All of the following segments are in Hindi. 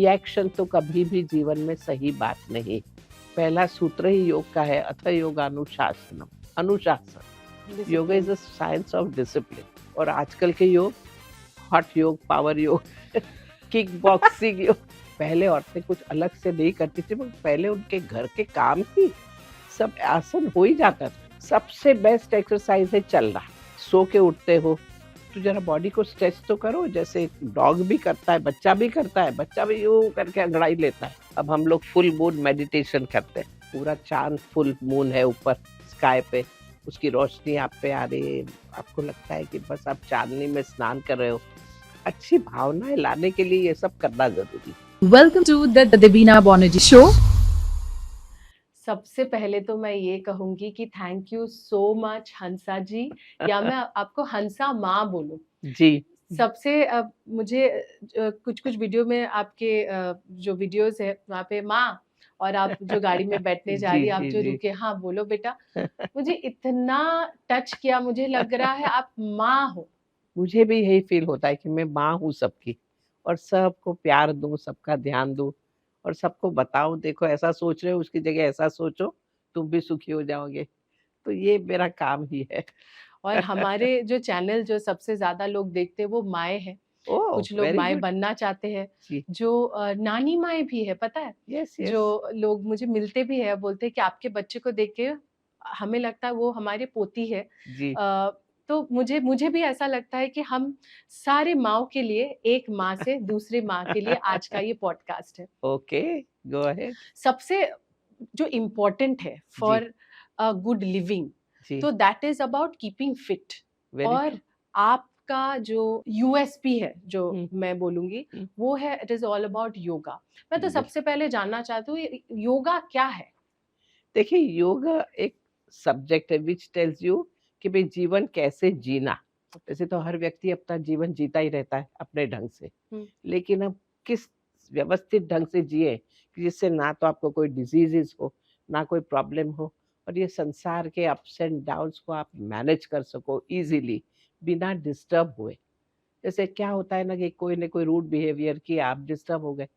रिएक्शन तो कभी भी जीवन में सही बात नहीं। पहला सूत्र ही योग का है, अथ योगानुशासनम, अनुशासन। Yoga is a science of discipline. और आजकल के योग, हॉट योग, पावर योग, किक बॉक्सिंग योग। पहले औरतें कुछ अलग से नहीं करती थी, मगर पहले उनके घर के काम ही सब आसन हो ही जाता था। सबसे बेस्ट एक्सरसाइज है चलना। सो के उठते हो तो जरा बॉडी को स्ट्रेच तो करो, जैसे डॉग भी करता है, बच्चा भी करता है, बच्चा भी यूं करके अंगड़ाई लेता है। अब हम लोग फुल मून मेडिटेशन करते हैं। पूरा चांद फुल मून है ऊपर स्काई पे, उसकी रोशनी आप पे आ रही है, आपको लगता है कि बस आप चांदनी में स्नान कर रहे हो। अच्छी भावनाएं लाने के लिए ये सब करना जरूरी है। Welcome to the Debina Banerjee show. सबसे पहले तो मैं ये कहूंगी कि thank you so much Hansa ji, या मैं आपको हंसा माँ बोलूं जी। सबसे मुझे कुछ कुछ वीडियो में आपके जो वीडियोस है वहाँ पे माँ, और आप जो गाड़ी में बैठने जा रही है, आप जो रुके, हाँ बोलो बेटा, मुझे इतना टच किया, मुझे लग रहा है आप माँ हो। मुझे भी यही फील होता है कि मैं माँ हूँ सबकी, और सबको प्यार दूं, सबका ध्यान दूं, और सबको बताऊं देखो ऐसा सोच रहे हो उसकी जगह ऐसा सोचो, तुम भी सुखी हो जाओगे। तो ये मेरा काम ही है। और हमारे जो चैनल जो सबसे ज्यादा लोग देखते हैं वो माएँ हैं। कुछ लोग माएँ बनना चाहते हैं, जो नानी माएँ भी है, पता है। yes, yes. जो लोग मुझे मिलते भी है, बोलते हैं कि आपके बच्चे को देख के हमें लगता है वो हमारी पोती है जी। तो मुझे भी ऐसा लगता है कि हम सारे माँओं के लिए, एक माँ से दूसरी माँ के लिए आज का ये पॉडकास्ट है। Okay, go ahead. सबसे जो इम्पोर्टेंट है फॉर अ गुड लिविंग, तो that is about keeping fit. और आपका जो यूएसपी है, जो मैं बोलूंगी, वो है it is all about yoga. मैं तो सबसे पहले जानना चाहती हूँ योगा क्या है। देखिए, योगा एक सब्जेक्ट है विच टेल्स यू कि भाई जीवन कैसे जीना। वैसे तो हर व्यक्ति अपना जीवन जीता ही रहता है अपने ढंग से, लेकिन अब किस व्यवस्थित ढंग से जिए कि जिससे ना तो आपको कोई डिजीजेस हो, ना कोई प्रॉब्लम हो, और ये संसार के अप्स एंड डाउन्स को आप मैनेज कर सको इजीली, बिना डिस्टर्ब हुए। जैसे क्या होता है ना कि कोई ने कोई रूड बिहेवियर किया, आप डिस्टर्ब हो गए,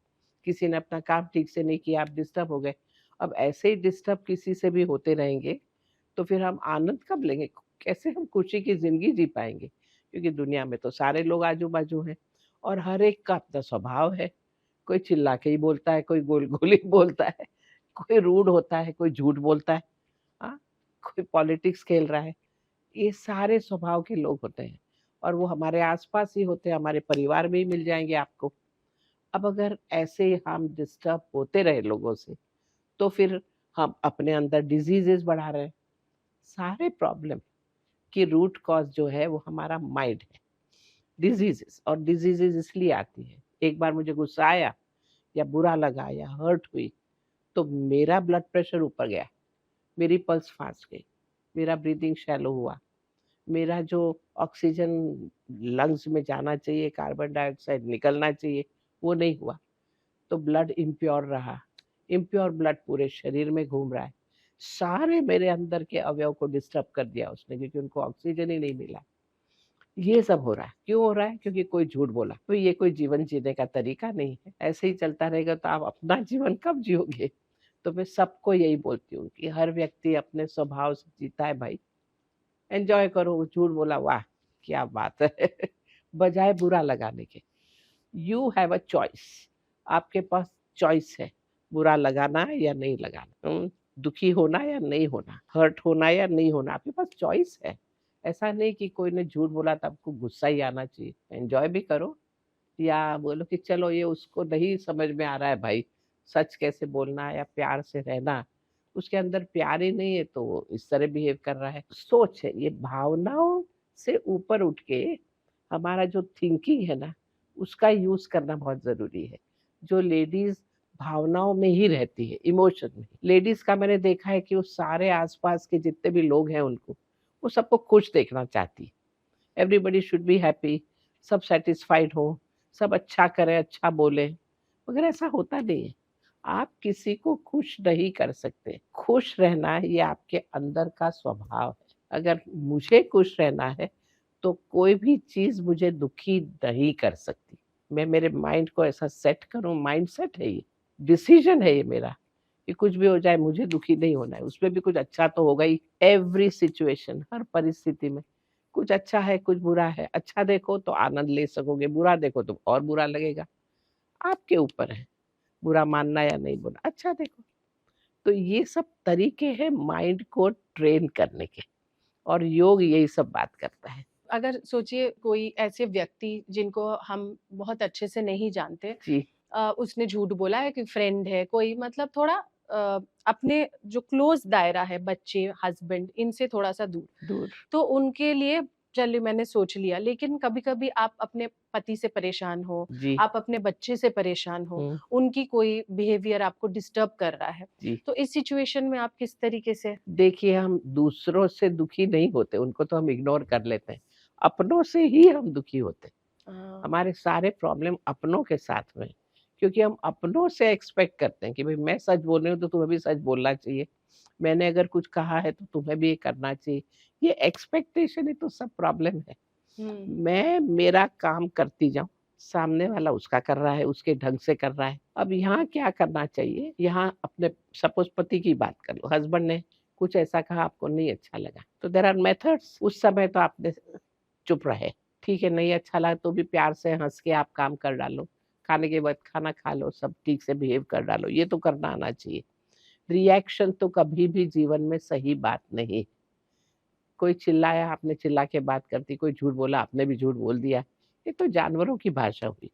किसी ने अपना काम ठीक से नहीं किया, आप डिस्टर्ब हो गए। अब ऐसे ही डिस्टर्ब किसी से भी होते रहेंगे तो फिर हम आनंद कब लेंगे, कैसे हम खुशी की जिंदगी जी पाएंगे। क्योंकि दुनिया में तो सारे लोग आजू बाजू हैं, और हर एक का अपना स्वभाव है। कोई चिल्ला के ही बोलता है, कोई गोल गोल ही बोलता है, कोई रूड होता है, कोई झूठ बोलता है, हाँ, कोई पॉलिटिक्स खेल रहा है। ये सारे स्वभाव के लोग होते हैं, और वो हमारे आसपास ही होते हैं, हमारे परिवार में ही मिल जाएंगे आपको। अब अगर ऐसे हम डिस्टर्ब होते रहे लोगों से, तो फिर हम अपने अंदर डिजीजेस बढ़ा रहे हैं। सारे प्रॉब्लम की रूट कॉज जो है वो हमारा माइंड है। डिजीजेस, और डिजीजेस इसलिए आती है, एक बार मुझे गुस्सा आया या बुरा लगा या हर्ट हुई तो मेरा ब्लड प्रेशर ऊपर गया, मेरी पल्स फास्ट गई, मेरा ब्रीदिंग शैलो हुआ, मेरा जो ऑक्सीजन लंग्स में जाना चाहिए, कार्बन डाइऑक्साइड निकलना चाहिए, वो नहीं हुआ, तो ब्लड इम्प्योर रहा। इम्प्योर ब्लड पूरे शरीर में घूम रहा है, सारे मेरे अंदर के अवयव को डिस्टर्ब कर दिया उसने, क्योंकि उनको ऑक्सीजन ही नहीं मिला। ये सब हो रहा है, क्यों हो रहा है? क्योंकि कोई झूठ बोला। तो ये कोई जीवन जीने का तरीका नहीं है। ऐसे ही चलता रहेगा तो आप अपना जीवन कब जियोगे? तो मैं सबको यही बोलती हूँ कि हर व्यक्ति अपने स्वभाव से जीता है भाई, एंजॉय करो। झूठ बोला, वाह क्या बात है, बजाय बुरा लगाने के। यू हैव अ चॉइस, आपके पास चॉइस है, बुरा लगाना या नहीं लगाना, दुखी होना या नहीं होना, हर्ट होना या नहीं होना, आपके पास चॉइस है। ऐसा नहीं कि कोई ने झूठ बोला तो आपको गुस्सा ही आना चाहिए। एंजॉय भी करो, या बोलो कि चलो ये उसको नहीं समझ में आ रहा है भाई, सच कैसे बोलना है या प्यार से रहना, उसके अंदर प्यार ही नहीं है तो वो इस तरह बिहेव कर रहा है। सोच है, ये भावनाओं से ऊपर उठ के हमारा जो थिंकिंग है ना, उसका यूज करना बहुत जरूरी है। जो लेडीज भावनाओं में ही रहती है, इमोशन में, लेडीज का मैंने देखा है कि वो सारे आसपास के जितने भी लोग हैं उनको, वो सबको खुश देखना चाहती है। एवरीबडी शुड बी हैप्पी, सब सेटिस्फाइड हो, सब अच्छा करे, अच्छा बोले, मगर ऐसा होता नहीं है। आप किसी को खुश नहीं कर सकते। खुश रहना ये आपके अंदर का स्वभाव है। अगर मुझे खुश रहना है तो कोई भी चीज मुझे दुखी नहीं कर सकती। मैं मेरे माइंड को ऐसा सेट करूं, माइंड सेट है ये, डिसीजन है ये मेरा कि कुछ भी हो जाए मुझे दुखी नहीं होना है, उसमें भी कुछ अच्छा तो होगा ही। एवरी सिचुएशन, हर परिस्थिति में कुछ अच्छा है कुछ बुरा है, अच्छा देखो तो आनंद ले सकोगे, बुरा देखो तो और बुरा लगेगा, आपके ऊपर है बुरा मानना या नहीं बोलना, अच्छा देखो। तो ये सब तरीके हैं माइंड को ट्रेन करने के, और योग यही सब बात करता है। अगर सोचिए कोई ऐसे व्यक्ति जिनको हम बहुत अच्छे से नहीं जानते, जी उसने झूठ बोला है कि फ्रेंड है कोई, मतलब थोड़ा अपने जो क्लोज दायरा है, बच्चे, हस्बैंड, इनसे थोड़ा सा दूर, दूर। तो उनके लिए चलिए मैंने सोच लिया, लेकिन कभी कभी आप अपने पति से परेशान हो, जी आप अपने बच्चे से परेशान हो, उनकी कोई बिहेवियर आपको डिस्टर्ब कर रहा है, जी तो इस सिचुएशन में आप किस तरीके से? देखिए, हम दूसरों से दुखी नहीं होते, उनको तो हम इग्नोर कर लेते हैं, अपनों से ही हम दुखी होते हैं। हमारे सारे प्रॉब्लम अपनों के साथ में, क्योंकि हम अपनों से एक्सपेक्ट करते हैं कि भाई मैं सच बोल रही हूँ तो तुम्हें भी सच बोलना चाहिए, मैंने अगर कुछ कहा है तो तुम्हें भी ये करना चाहिए। ये एक्सपेक्टेशन ही तो सब प्रॉब्लम है। मैं मेरा काम करती जाऊं, सामने वाला उसका कर रहा है, उसके ढंग से कर रहा है। अब यहाँ क्या करना चाहिए, यहाँ अपने सपोज पति की बात कर लो, हस्बैंड ने कुछ ऐसा कहा आपको नहीं अच्छा लगा, तो देयर आर मेथड्स। उस समय तो आपने चुप रहे, ठीक है, नहीं अच्छा लगा तो भी प्यार से हंस के आप काम कर डालो, खाने के बाद खाना खा लो, सब ठीक से बिहेव कर डालो, ये तो करना आना चाहिए। रिएक्शन तो कभी भी जीवन में सही बात नहीं। कोई चिल्लाया, आपने चिल्ला के बात कर दी, कोई झूठ बोला, आपने भी झूठ बोल दिया, ये तो जानवरों की भाषा हुई।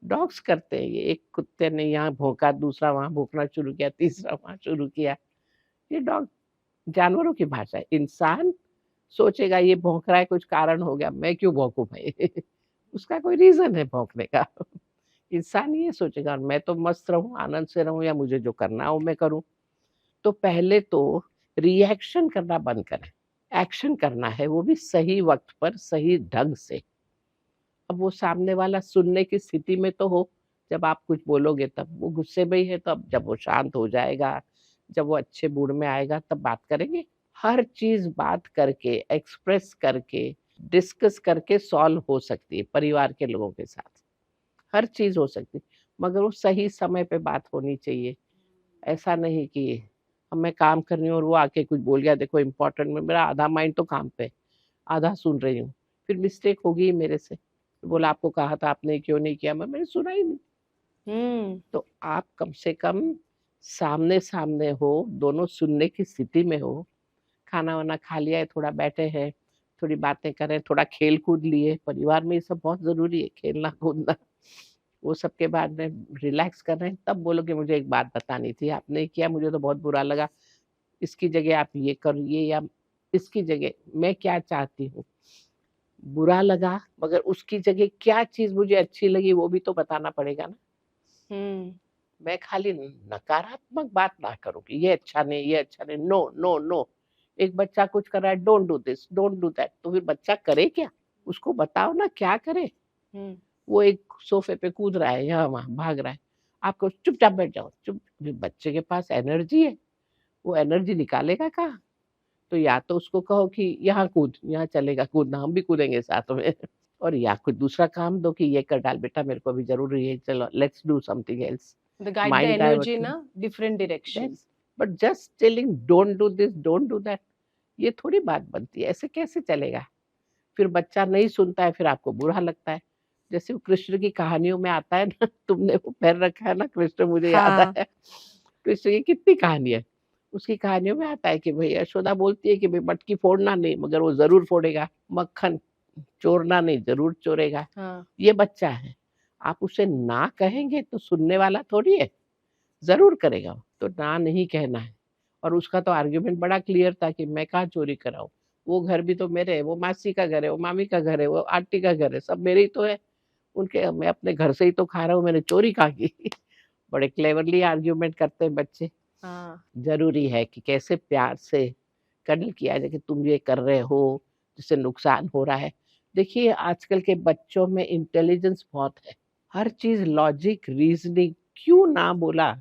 डॉग्स करते हैं ये, एक कुत्ते ने यहाँ भौंका, दूसरा वहां भौंकना शुरू किया, तीसरा वहां शुरू किया, ये डॉग जानवरों की भाषा है। इंसान सोचेगा ये भौंक रहा है, कुछ कारण हो गया, मैं क्यों भौंकू भाई उसका कोई रीजन है भौंकने का इंसान ये सोचेगा मैं तो मस्त रहूं, आनंद से रहूं, या मुझे जो करना हो मैं करूं। तो पहले तो रिएक्शन करना बंद करें, एक्शन करना है, वो भी सही वक्त पर सही ढंग से। अब वो सामने वाला सुनने की स्थिति में तो हो, जब आप कुछ बोलोगे तब वो गुस्से में ही है, तब जब वो शांत हो जाएगा, जब वो अच्छे मूड में आएगा तब बात करेंगे। हर चीज बात करके, एक्सप्रेस करके, डिस्कस करके सॉल्व हो सकती है परिवार के लोगों के साथ, हर चीज हो सकती है, मगर वो सही समय पे बात होनी चाहिए। ऐसा नहीं कि अब मैं काम कर रही हूँ और वो आके कुछ बोल गया, देखो इम्पोर्टेंट में मेरा आधा माइंड तो काम पे, आधा सुन रही हूँ, फिर मिस्टेक होगी मेरे से, बोला आपको कहा था आपने क्यों नहीं किया, मैंने सुना ही नहीं। तो आप कम से कम सामने सामने हो, दोनों सुनने की स्थिति में हो, खाना वाना खा लिया है, थोड़ा बैठे हैं, थोड़ी बातें करें, थोड़ा खेल कूद लिए, परिवार में ये सब बहुत जरूरी है, खेलना कूदना। वो सब के बाद में रिलैक्स कर रहे हैं, तब बोलोगे मुझे एक बात बतानी थी, आपने किया, मुझे तो बहुत बुरा लगा, इसकी जगह आप ये करिए, या इसकी जगह मैं क्या चाहती हूँ। बुरा लगा, मगर उसकी जगह क्या चीज मुझे अच्छी लगी वो भी तो बताना पड़ेगा ना। मैं खाली नकारात्मक बात ना करूँ कि ये अच्छा नहीं, ये अच्छा नहीं, नो नो नो। एक बच्चा कुछ कर रहा है, don't do this, don't do that, तो फिर बच्चा करे क्या, उसको बताओ ना क्या करे। वो एक सोफे पे कूद रहा है, यहाँ वहां भाग रहा है, आपको चुपचाप बैठ जाओ, चुप। बच्चे के पास एनर्जी है, वो एनर्जी निकालेगा कहाँ। तो या तो उसको कहो कि यहाँ कूद, यहाँ चलेगा कूदना, हम भी कूदेंगे साथ में और या कोई दूसरा काम दो कि ये कर डाल बेटा, मेरे को अभी जरूरी है, चलो let's do something else. guide the energy in a different direction. But just telling don't do this, don't do that, ये थोड़ी बात बनती है, ऐसे कैसे चलेगा। फिर बच्चा नहीं सुनता है, फिर आपको बुरा लगता है। जैसे वो कृष्ण की कहानियों में आता है ना, तुमने वो पैर रखा है ना कृष्ण, मुझे याद आया, कृष्ण की कितनी कहानी है। उसकी कहानियों में आता है कि भाई यशोदा बोलती है कि भाई मटकी फोड़ना नहीं, मगर वो जरूर फोड़ेगा, मक्खन चोरना नहीं, जरूर चोरेगा। ये बच्चा है, आप उसे ना कहेंगे तो सुनने वाला थोड़ी है, जरूर करेगा। तो ना नहीं कहना है। और उसका तो आर्ग्यूमेंट बड़ा क्लियर था कि मैं कहाँ चोरी कराऊं, वो घर भी तो मेरे है, वो मासी का घर है, वो मामी का घर है, वो आंटी का घर है, सब मेरे ही तो है, उनके मैं अपने घर से ही तो खा रहा हूँ, मैंने चोरी कहाँ की बड़े क्लेवरली आर्ग्यूमेंट करते हैं बच्चे। जरूरी है कि कैसे प्यार से कंडल किया जाए कि तुम ये कर रहे हो जिससे नुकसान हो रहा है। देखिए आजकल के बच्चों में इंटेलिजेंस बहुत है, हर चीज लॉजिक रीजनिंग, क्यों ना बोला,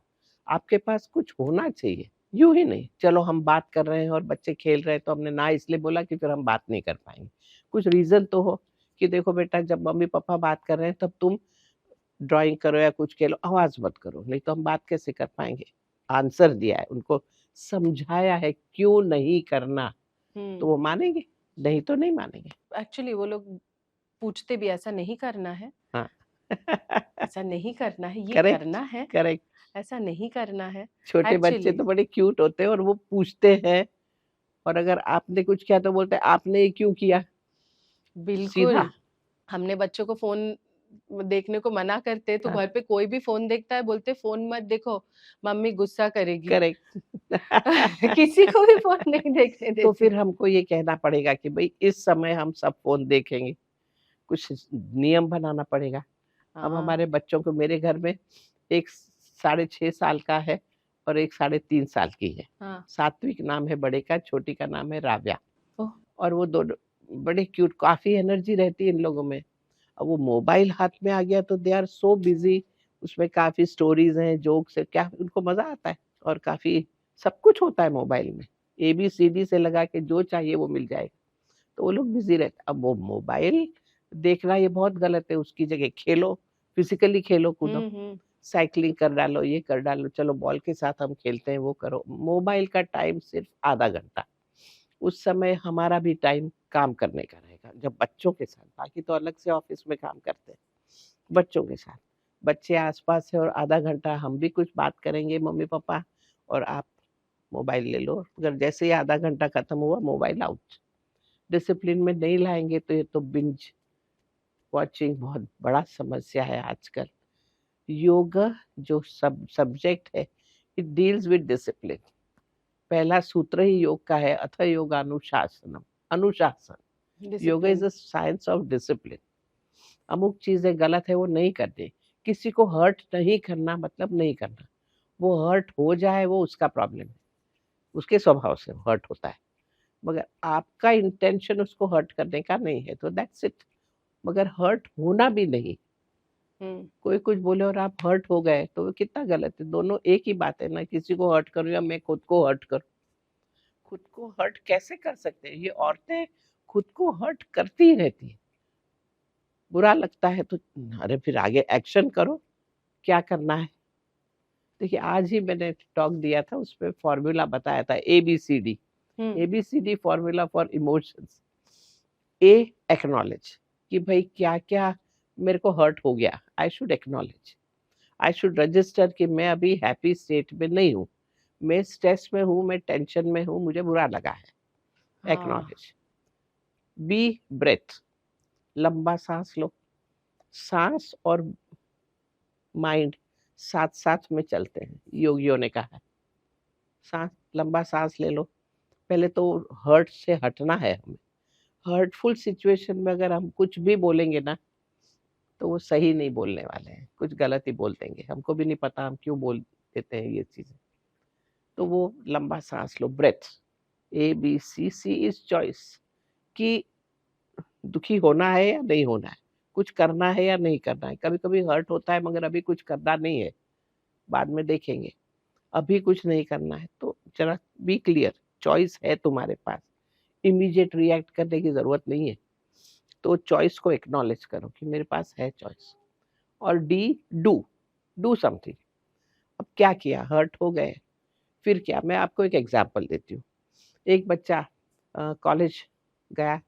आपके पास कुछ होना चाहिए, यूं ही नहीं चलो हम बात कर रहे हैं और बच्चे खेल रहे हैं तो हमने ना इसलिए बोला कि फिर हम बात नहीं कर पाएंगे। कुछ रीजन तो हो कि देखो बेटा जब मम्मी पापा बात कर रहे हैं तब तुम ड्राइंग करो या कुछ खेलो, आवाज मत करो, नहीं तो हम बात कैसे कर पाएंगे। आंसर दिया है, उनको समझाया है क्यों नहीं करना, तो वो मानेंगे, नहीं तो नहीं मानेंगे। एक्चुअली वो लोग पूछते भी ऐसा नहीं करना है, हाँ ऐसा नहीं करना है, ये करेक्ट करना है, करेक्ट। ऐसा नहीं करना है। छोटे बच्चे Actually, तो बड़े क्यूट होते हैं और वो पूछते हैं, और अगर आपने कुछ किया तो बोलते हैं आपने ये क्यों किया, बिल्कुल। सीधा। हमने बच्चों को फोन देखने को मना करते तो हाँ घर पे कोई भी फोन देखता है बोलते फोन मत देखो, मम्मी गुस्सा करेगी। करेक्ट किसी को भी फोन नहीं देखने तो देती। फिर हमको ये कहना पड़ेगा कि भाई इस समय हम सब फोन देखेंगे, कुछ नियम बनाना पड़ेगा। अब हाँ, हमारे बच्चों को, मेरे घर में एक 6.5 साल का है और एक 3.5 साल की है। हाँ, सात्विक नाम है बड़े का, छोटी का नाम है राव्या। ओह, और वो दोनों बड़े क्यूट, काफी एनर्जी रहती है इन लोगों में। अब वो मोबाइल हाथ में आ गया तो दे आर सो बिजी, उसमें काफी स्टोरीज हैं, जोक्स है, क्या उनको मजा आता है, और काफी सब कुछ होता है मोबाइल में, ABCD से लगा के जो चाहिए वो मिल जाएगा, तो वो लोग बिजी रहते। अब वो मोबाइल देखना ये बहुत गलत है, उसकी जगह खेलो, फिजिकली खेलो, कूदो, साइकिलिंग कर डालो, ये कर डालो, चलो बॉल के साथ हम खेलते हैं, वो करो। मोबाइल का टाइम सिर्फ आधा घंटा, उस समय हमारा भी टाइम काम करने का रहेगा, जब बच्चों के साथ, बाकी तो अलग से ऑफिस में काम करते हैं, बच्चों के साथ, बच्चे आसपास है और आधा घंटा हम भी कुछ बात करेंगे मम्मी पापा, और आप मोबाइल ले लो। अगर जैसे ही आधा घंटा खत्म हुआ, मोबाइल आउट। डिसिप्लिन में नहीं लाएंगे तो ये तो बिंज वॉचिंग बहुत बड़ा समस्या है आजकल। योगा जो सब्जेक्ट है, इट डील्स विद डिसिप्लिन। पहला सूत्र ही योग का है, अथ योगानुशासनम, अनुशासन। Yoga is a science of discipline. अमुक चीजें गलत है वो नहीं करनी, किसी को हर्ट नहीं करना, मतलब नहीं करना। वो हर्ट हो जाए वो उसका प्रॉब्लम है, उसके स्वभाव से हर्ट होता है, मगर आपका इंटेंशन उसको हर्ट करने का नहीं है, तो दैट्स इट। मगर हर्ट होना भी नहीं, कोई कुछ बोले और आप हर्ट हो गए तो वो कितना गलत है। दोनों एक ही बात है ना, किसी को हर्ट करूं या मैं खुद को हर्ट करूं। खुद को हर्ट कैसे कर सकते हैं, ये औरतें खुद को हर्ट करती ही रहती है। बुरा लगता है तो अरे फिर आगे एक्शन करो, क्या करना है। देखिए आज ही मैंने टॉक दिया था, उसमें फॉर्मूला बताया था, ABCD। ABCD formula for emotions. A, acknowledge, कि भाई क्या क्या मेरे को हर्ट हो गया, I should acknowledge, I should register कि मैं अभी हैप्पी स्टेट में नहीं हूँ, मैं स्ट्रेस में हूँ, मैं टेंशन में हूँ, मुझे बुरा लगा है, एक्नॉलेज। B, ब्रेथ, लंबा सांस लो। सांस और माइंड साथ साथ में चलते हैं, योगियों ने कहा है। सांस, लंबा सांस ले लो। पहले तो हर्ट से हटना है हमें। हर्टफुल सिचुएशन में अगर हम कुछ भी बोलेंगे ना, तो वो सही नहीं बोलने वाले हैं, कुछ गलत ही बोल देंगे, हमको भी नहीं पता हम क्यों बोल देते हैं ये चीजें। तो वो लंबा सांस लो, ब्रेथ। ABC इज चॉइस, कि दुखी होना है या नहीं होना है, कुछ करना है या नहीं करना है। कभी कभी हर्ट होता है मगर अभी कुछ करना नहीं है, बाद में देखेंगे, अभी कुछ नहीं करना है, तो जरा बी क्लियर, चॉइस है तुम्हारे पास, इमीडिएट रिएक्ट करने की जरूरत नहीं है। तो चॉइस को एक्नॉलेज करो कि मेरे पास है चॉइस। और D, डू समथिंग। अब क्या किया, हर्ट हो गए, फिर क्या। मैं आपको एक एग्जांपल देती हूँ। एक बच्चा कॉलेज गया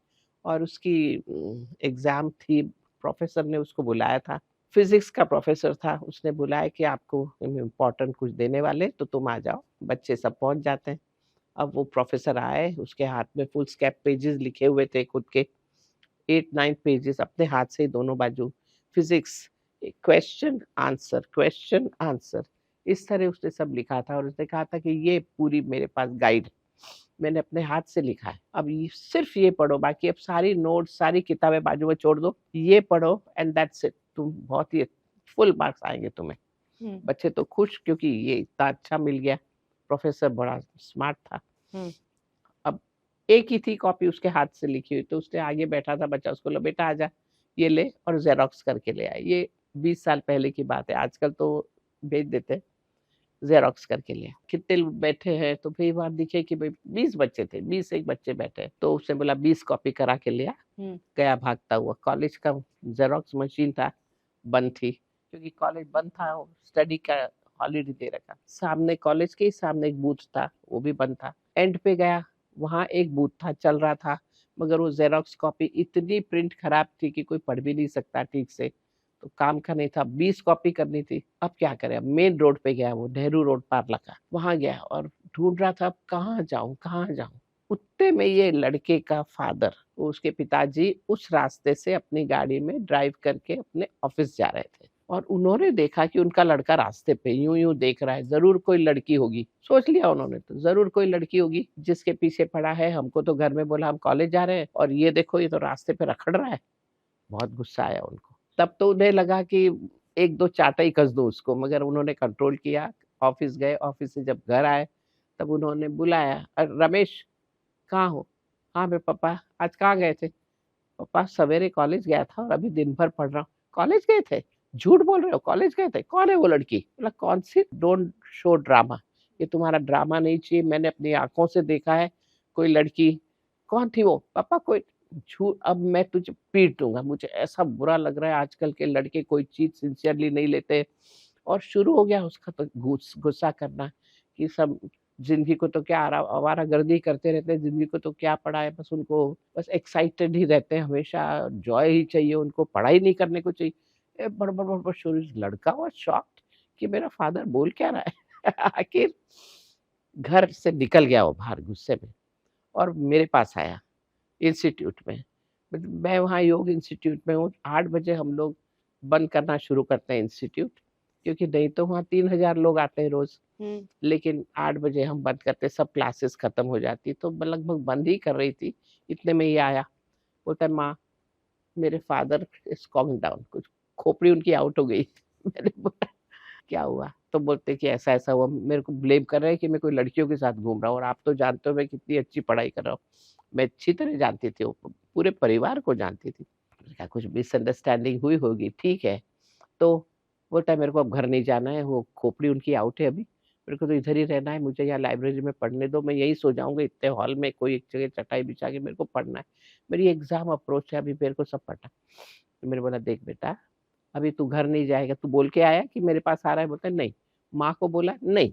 और उसकी एग्जाम थी, प्रोफेसर ने उसको बुलाया था, फिजिक्स का प्रोफेसर था, उसने बुलाया कि आपको इम्पोर्टेंट कुछ देने वाले, तो तुम आ जाओ। बच्चे सब पहुंच जाते हैं। अब वो प्रोफेसर आए, उसके हाथ में फुल स्कैप पेजेस लिखे हुए थे, खुद के 8-9 पेजेस अपने हाथ से दोनों बाजू, फिजिक्स, क्वेश्चन आंसर, इस तरह उसने सब लिखा था। और उसने कहा था कि ये पूरी मेरे पास गाइड मैंने अपने हाथ से लिखा है, अब ये सिर्फ ये पढ़ो, बाकी अब सारी नोट्स सारी किताबें बाजू में छोड़ दो, ये पढ़ो एंड दैट्स इट, तुम बहुत ही फुल मार्क्स आएंगे तुम्हें। बच्चे तो खुश, क्योंकि ये इतना अच्छा मिल गया, प्रोफेसर बड़ा स्मार्ट था। अब एक ही थी कॉपी उसके हाथ से लिखी हुई, तो उसने आगे बैठा था बच्चा, उसको लो बेटा आजा, ये ले, और जेरोक्स करके ले आए। ये 20 साल पहले की बात है, आजकल तो भेज देते, जेरोक्स करके लिया। कितने लोग बैठे हैं, तो फिर बात दिखे कि भाई 20 बच्चे थे, 20 एक बच्चे बैठे, तो उसने बोला 20 कॉपी करा के लिया, गया भागता हुआ। कॉलेज का जेरोक्स मशीन था, बंद थी, क्योंकि कॉलेज बंद था, स्टडी का हॉलीडे दे रखा। सामने कॉलेज के सामने एक बूथ था, वो भी बंद था। एंड पे गया, वहाँ एक बूथ था, चल रहा था, मगर वो जेरोक्स कॉपी इतनी प्रिंट खराब थी कि कोई पढ़ भी नहीं सकता ठीक से, तो काम का नहीं था। 20 कॉपी करनी थी। अब क्या करें, अब मेन रोड पे गया, वो नेहरू रोड पार लगा, वहां गया और ढूंढ रहा था अब कहाँ जाऊं कहाँ जाऊं। उतने में ये लड़के का फादर, उसके पिताजी उस रास्ते से अपनी गाड़ी में ड्राइव करके अपने ऑफिस जा रहे थे और उन्होंने देखा कि उनका लड़का रास्ते पे यूं यूं देख रहा है, जरूर कोई लड़की होगी, सोच लिया उन्होंने, तो जरूर कोई लड़की होगी जिसके पीछे पड़ा है। हमको तो घर में बोला हम कॉलेज जा रहे हैं और ये देखो ये तो रास्ते पे रखड़ रहा है। बहुत गुस्सा आया उनको। तब तो उन्हें लगा कि एक दो चाटा ही कस दो उसको, मगर उन्होंने कंट्रोल किया। ऑफिस गए, ऑफिस से जब घर आए तब उन्होंने बुलाया, रमेश कहाँ हो? हाँ मेरे पापा, आज कहाँ गए थे? पापा सवेरे कॉलेज गया था और अभी दिन भर पढ़ रहा हूँ। कॉलेज गए थे? झूठ बोल रहे हो, कॉलेज गए थे? कौन है वो लड़की? बोला कौन सी? डोंट शो ड्रामा, ये तुम्हारा ड्रामा नहीं चाहिए, मैंने अपनी आंखों से देखा है कोई लड़की। कौन थी वो? पापा कोई झूठ, अब मैं तुझे पीट दूंगा, मुझे ऐसा बुरा लग रहा है, आजकल के लड़के कोई चीज सिंसियरली नहीं लेते। और शुरू हो गया उसका तो गुस्सा करना कि सब जिंदगी को तो क्या आवारागर्दी करते रहते हैं, जिंदगी को तो क्या पढ़ा है, बस उनको बस एक्साइटेड ही रहते हैं, हमेशा जॉय ही चाहिए उनको, पढ़ाई नहीं करने को चाहिए। बड़बड़ बड़बड़ शुरू। लड़का हुआ शॉक्ड कि मेरा फादर बोल क्या रहा है। आखिर घर से निकल गया वो बाहर गुस्से में और मेरे पास आया इंस्टीट्यूट में। मैं वहाँ योग इंस्टीट्यूट में हूँ। 8 बजे हम लोग बंद करना शुरू करते हैं इंस्टीट्यूट, क्योंकि नहीं तो वहाँ 3000 लोग आते हैं रोज। लेकिन 8 बजे हम बंद करते, सब क्लासेस खत्म हो जाती, तो लगभग बंद ही कर रही थी। इतने में ये आया, बोलता है माँ मेरे फादर इज कॉमिंग डाउन, कुछ खोपड़ी उनकी आउट हो गई। मैंने बोला क्या हुआ? तो बोलते कि ऐसा ऐसा हुआ, मेरे को ब्लेम कर रहे हैं कि मैं कोई लड़कियों के साथ घूम रहा हूँ, और आप तो जानते हो मैं कितनी अच्छी पढ़ाई कर रहा हूँ। मैं अच्छी तरह जानती थी, वो पूरे परिवार को जानती थी। क्या कुछ मिसअंडरस्टैंडिंग हुई होगी, ठीक है। तो बोलता है मेरे को अब घर नहीं जाना है, वो खोपड़ी उनकी आउट है अभी, मेरे को तो इधर ही रहना है, मुझे यहाँ लाइब्रेरी में पढ़ने दो, मैं यही सो जाऊंगा इतने हॉल में, कोई एक जगह चटाई बिछा के मेरे को पढ़ना है, मेरी एग्जाम अप्रोच है, अभी मेरे को सब पढ़ना। तो मेरे बोला देख बेटा, अभी तू घर नहीं जाएगा, तू बोल के आया कि मेरे पास आ रहा है? बोलता है नहीं। माँ को बोला नहीं।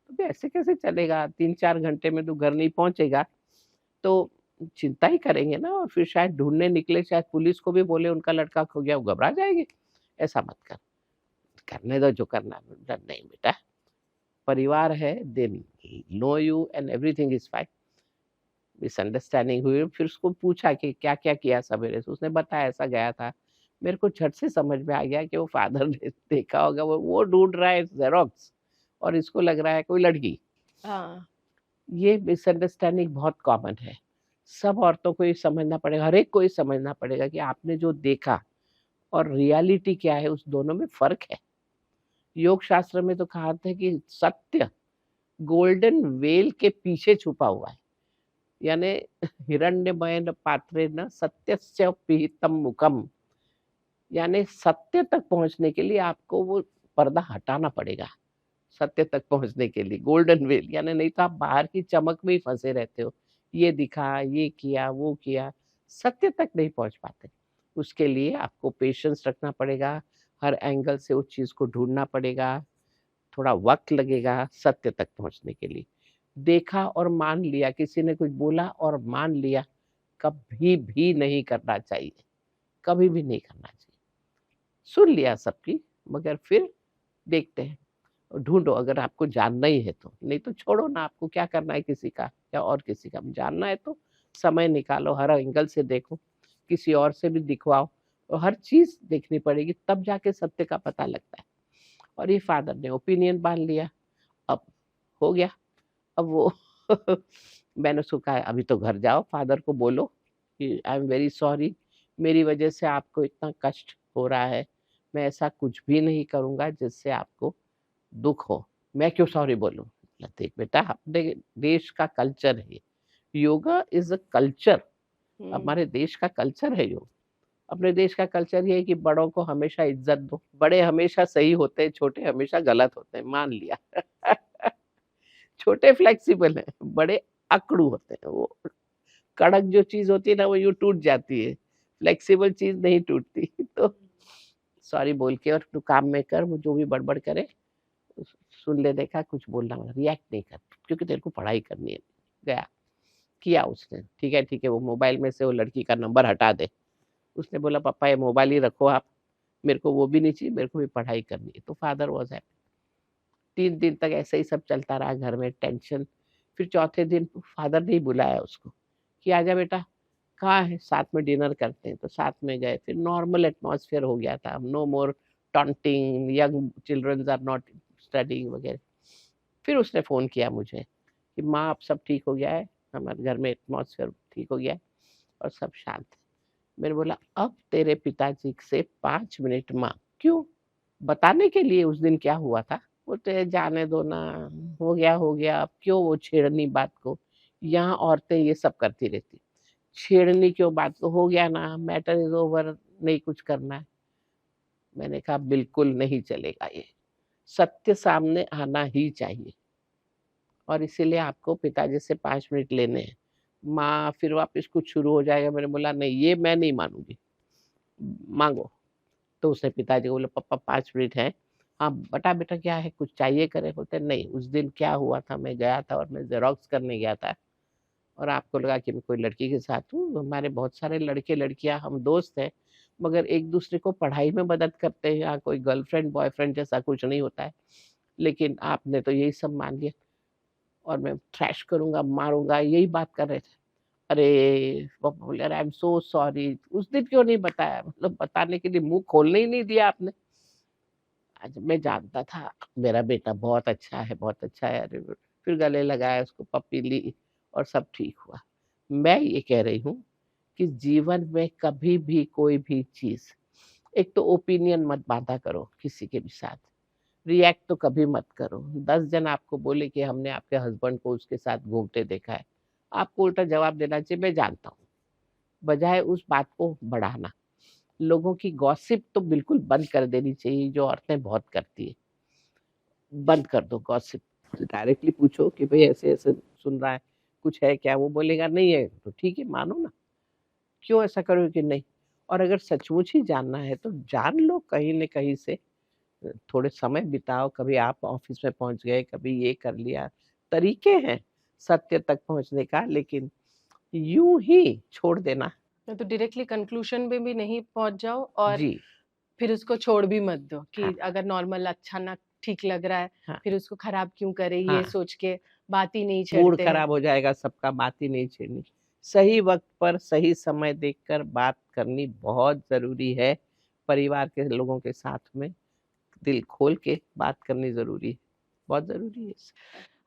तो ऐसे कैसे चलेगा, 3-4 घंटे में तू घर नहीं पहुंचेगा तो चिंता ही करेंगे ना, और फिर शायद ढूंढने निकले, शायद पुलिस को भी बोले उनका लड़का खो गया, वो घबरा जाएगी। ऐसा मत कर, करने दो जो करना है। नहीं बेटा, परिवार है, they know you and everything is fine. Misunderstanding हुई, फिर उसको पूछा कि क्या क्या किया सवेरे से, उसने बताया ऐसा गया था। मेरे को झट से समझ में आ गया कि वो फादर ने देखा होगा, वो ढूंढ रहा है जेरोक्स और इसको लग रहा है कोई लड़की। ये मिसअंडरस्टैंडिंग बहुत कॉमन है, सब औरतों को ये समझना पड़ेगा, हर एक को ये समझना पड़ेगा कि आपने जो देखा और रियलिटी क्या है, उस दोनों में फर्क है। योग शास्त्र में तो कहा है कि सत्य गोल्डन वेल के पीछे छुपा हुआ है, यानी हिरण्यमय पात्रे न सत्यस्य पिहितम मुखम, यानी सत्य तक पहुंचने के लिए आपको वो पर्दा हटाना पड़ेगा। सत्य तक पहुंचने के लिए गोल्डन वेल, यानी नहीं तो आप बाहर की चमक में ही फंसे रहते हो, ये दिखा, ये किया, वो किया, सत्य तक नहीं पहुंच पाते। उसके लिए आपको पेशेंस रखना पड़ेगा, हर एंगल से उस चीज को ढूंढना पड़ेगा, थोड़ा वक्त लगेगा सत्य तक पहुंचने के लिए। देखा और मान लिया, किसी ने कुछ बोला और मान लिया, कभी भी नहीं करना चाहिए, कभी भी नहीं करना चाहिए। सुन लिया सबकी, मगर फिर देखते हैं, ढूंढो, अगर आपको जानना ही है तो, नहीं तो छोड़ो ना, आपको क्या करना है किसी का या और किसी का, जानना है तो समय निकालो, हर एंगल से देखो, किसी और से भी दिखवाओ, और हर चीज देखनी पड़ेगी, तब जाके सत्य का पता लगता है। और ये फादर ने ओपिनियन बांध लिया, अब हो गया। अब वो मैंने उसको कहा अभी तो घर जाओ, फादर को बोलो कि आई एम वेरी सॉरी, मेरी वजह से आपको इतना कष्ट हो रहा है, मैं ऐसा कुछ भी नहीं करूंगा जिससे आपको दुख हो। मैं क्यों सॉरी बोलूं? देख बेटा, अपने देश का कल्चर है, योगा इज अ कल्चर, हमारे देश का कल्चर है योग। अपने देश का कल्चर ये है कि बड़ों को हमेशा इज्जत दो, बड़े हमेशा सही होते हैं, छोटे हमेशा गलत होते हैं, मान लिया। छोटे फ्लेक्सिबल हैं, बड़े अकड़ू होते हैं, वो कड़क जो चीज होती है ना वो यूं टूट जाती है, फ्लेक्सिबल चीज नहीं टूटती। तो सॉरी बोल के और तू काम में कर, वो जो भी बड़बड़ करे सुन ले, देखा कुछ बोलना मत, रिएक्ट नहीं कर, क्योंकि तेरे को पढ़ाई करनी है। गया, किया उसने, ठीक है वो मोबाइल में से वो लड़की का नंबर हटा दे। उसने बोला पापा ये मोबाइल ही रखो आप, मेरे को वो भी नहीं चाहिए, मेरे को भी पढ़ाई करनी है। तो फादर वॉज हैप्पी। 3 दिन तक ऐसे ही सब चलता रहा घर में, टेंशन। फिर चौथे दिन फादर ने ही बुलाया उसको कि आजा बेटा, कहाँ है, साथ में डिनर करते हैं। तो साथ में गए, फिर नॉर्मल एटमॉस्फेयर हो गया था, no more taunting, young children are not studying वगैरह। फिर उसने फ़ोन किया मुझे कि माँ अब सब ठीक हो गया है, हमारे घर में एटमॉस्फेयर ठीक हो गया है और सब शांत है। मैंने बोला अब तेरे पिताजी से 5 मिनट माँ, क्यों, बताने के लिए उस दिन क्या हुआ था। बोलते जाने दो ना, हो गया, अब क्यों वो छेड़नी बात को, यहाँ औरतें ये सब करती रहती, छेड़नी क्यों बात को, हो गया ना, मैटर इज ओवर, नहीं कुछ करना है। मैंने कहा बिल्कुल नहीं चलेगा, ये सत्य सामने आना ही चाहिए और इसीलिए आपको पिताजी से 5 मिनट लेने हैं। माँ फिर वापस कुछ शुरू हो जाएगा। मैंने बोला नहीं, ये मैं नहीं मानूंगी, मांगो। तो उसने पिताजी को बोला पापा 5 मिनट है। हाँ बता बेटा क्या है, कुछ चाहिए करे। बोलते नहीं, उस दिन क्या हुआ था, मैं गया था और मैं जेरोक्स करने गया था और आपको लगा कि मैं कोई लड़की के साथ हूँ। हमारे बहुत सारे लड़के लड़कियां, हम दोस्त हैं, मगर एक दूसरे को पढ़ाई में मदद करते हैं। यहाँ कोई गर्लफ्रेंड बॉयफ्रेंड जैसा कुछ नहीं होता है, लेकिन आपने तो यही सब मान लिया और मैं ट्रैश करूंगा, मारूंगा, यही बात कर रहे थे। अरे पापा बोले अरे आई एम सो सॉरी, उस दिन क्यों नहीं बताया, मतलब बताने के लिए मुंह खोलने ही नहीं दिया आपने। आज मैं जानता था मेरा बेटा बहुत अच्छा है, बहुत अच्छा है। अरे फिर गले लगाया, उसको पप्पी ली और सब ठीक हुआ। मैं ये कह रही हूँ कि जीवन में कभी भी कोई भी चीज, एक तो ओपिनियन मत बांधा करो किसी के भी साथ, रिएक्ट तो कभी मत करो। 10 जन आपको बोले कि हमने आपके हस्बैंड को उसके साथ घूमते देखा है, आपको उल्टा जवाब देना चाहिए मैं जानता हूँ, बजाय उस बात को बढ़ाना। लोगों की गॉसिप तो बिल्कुल बंद कर देनी चाहिए, जो औरतें बहुत करती है। बंद कर दो गॉसिप, डायरेक्टली पूछो कि भाई ऐसे ऐसे सुन रहा है, कुछ है क्या। वो बोलेगा नहीं है तो ठीक है, मानो ना, क्यों ऐसा करोगे कि नहीं। और अगर सचमुच ही जानना है तो जान लो कहीं न कहीं से, थोड़े समय बिताओ, कभी आप ऑफिस में पहुंच गए, कभी ये कर लिया, तरीके हैं सत्य तक पहुंचने का, लेकिन यूं ही छोड़ देना। तो डायरेक्टली कंक्लूजन में भी नहीं पहुंच जाओ और जी फिर उसको छोड़ भी मत दो कि हाँ अगर नॉर्मल अच्छा ना ठीक लग रहा है, हाँ फिर उसको खराब क्यों करे, ये हाँ, सोच के बात ही नहीं मूड छेड़ते हैं। खराब हो जाएगा सबका, बात ही नहीं छेड़नी। सही वक्त पर सही समय देखकर बात करनी बहुत जरूरी है। परिवार के लोगों के साथ में दिल खोल के बात करनी जरूरी है, बहुत जरूरी है।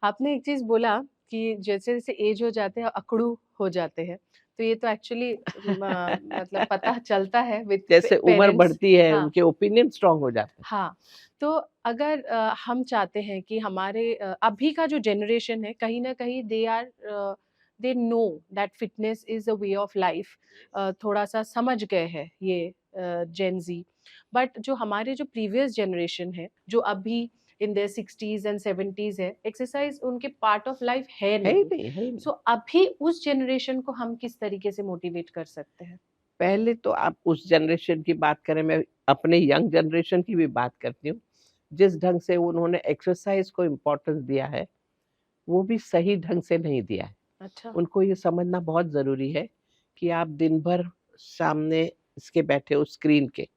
आपने एक चीज बोला कि जैसे जैसे एज हो जाते हैं अकड़ू हो जाते हैं, तो ये तो एक्चुअली मतलब पता चलता है विद जैसे उम्र पेरेंट्स। बढ़ती है हाँ उनके ओपिनियन स्ट्रांग हो जाते हैं। हाँ, तो अगर हम चाहते हैं कि हमारे अभी का जो जनरेशन है कहीं ना कहीं they know that fitness is a way of life, थोड़ा सा समझ गए हैं ये जेन जी। बट जो हमारे जो प्रीवियस जनरेशन है जो अभी in their 60s and 70s है, एक्सरसाइज उनके पार्ट ऑफ लाइफ है है ही नहीं। नहीं, है ही नहीं। सो अभी उस जनरेशन को हम किस तरीके से मोटिवेट कर सकते हैं? पहले तो आप उस जनरेशन की बात करें, मैं अपने यंग जनरेशन की भी बात करती हूँ। जिस ढंग से उन्होंने एक्सरसाइज को इम्पोर्टेंस दिया है, वो भी सही ढंग से नहीं दिया है। अच्छा। उनको ये समझना बहुत ज़रूरी है कि आप दिन भर सामने इसके बैठे हो, स्क्रीन के,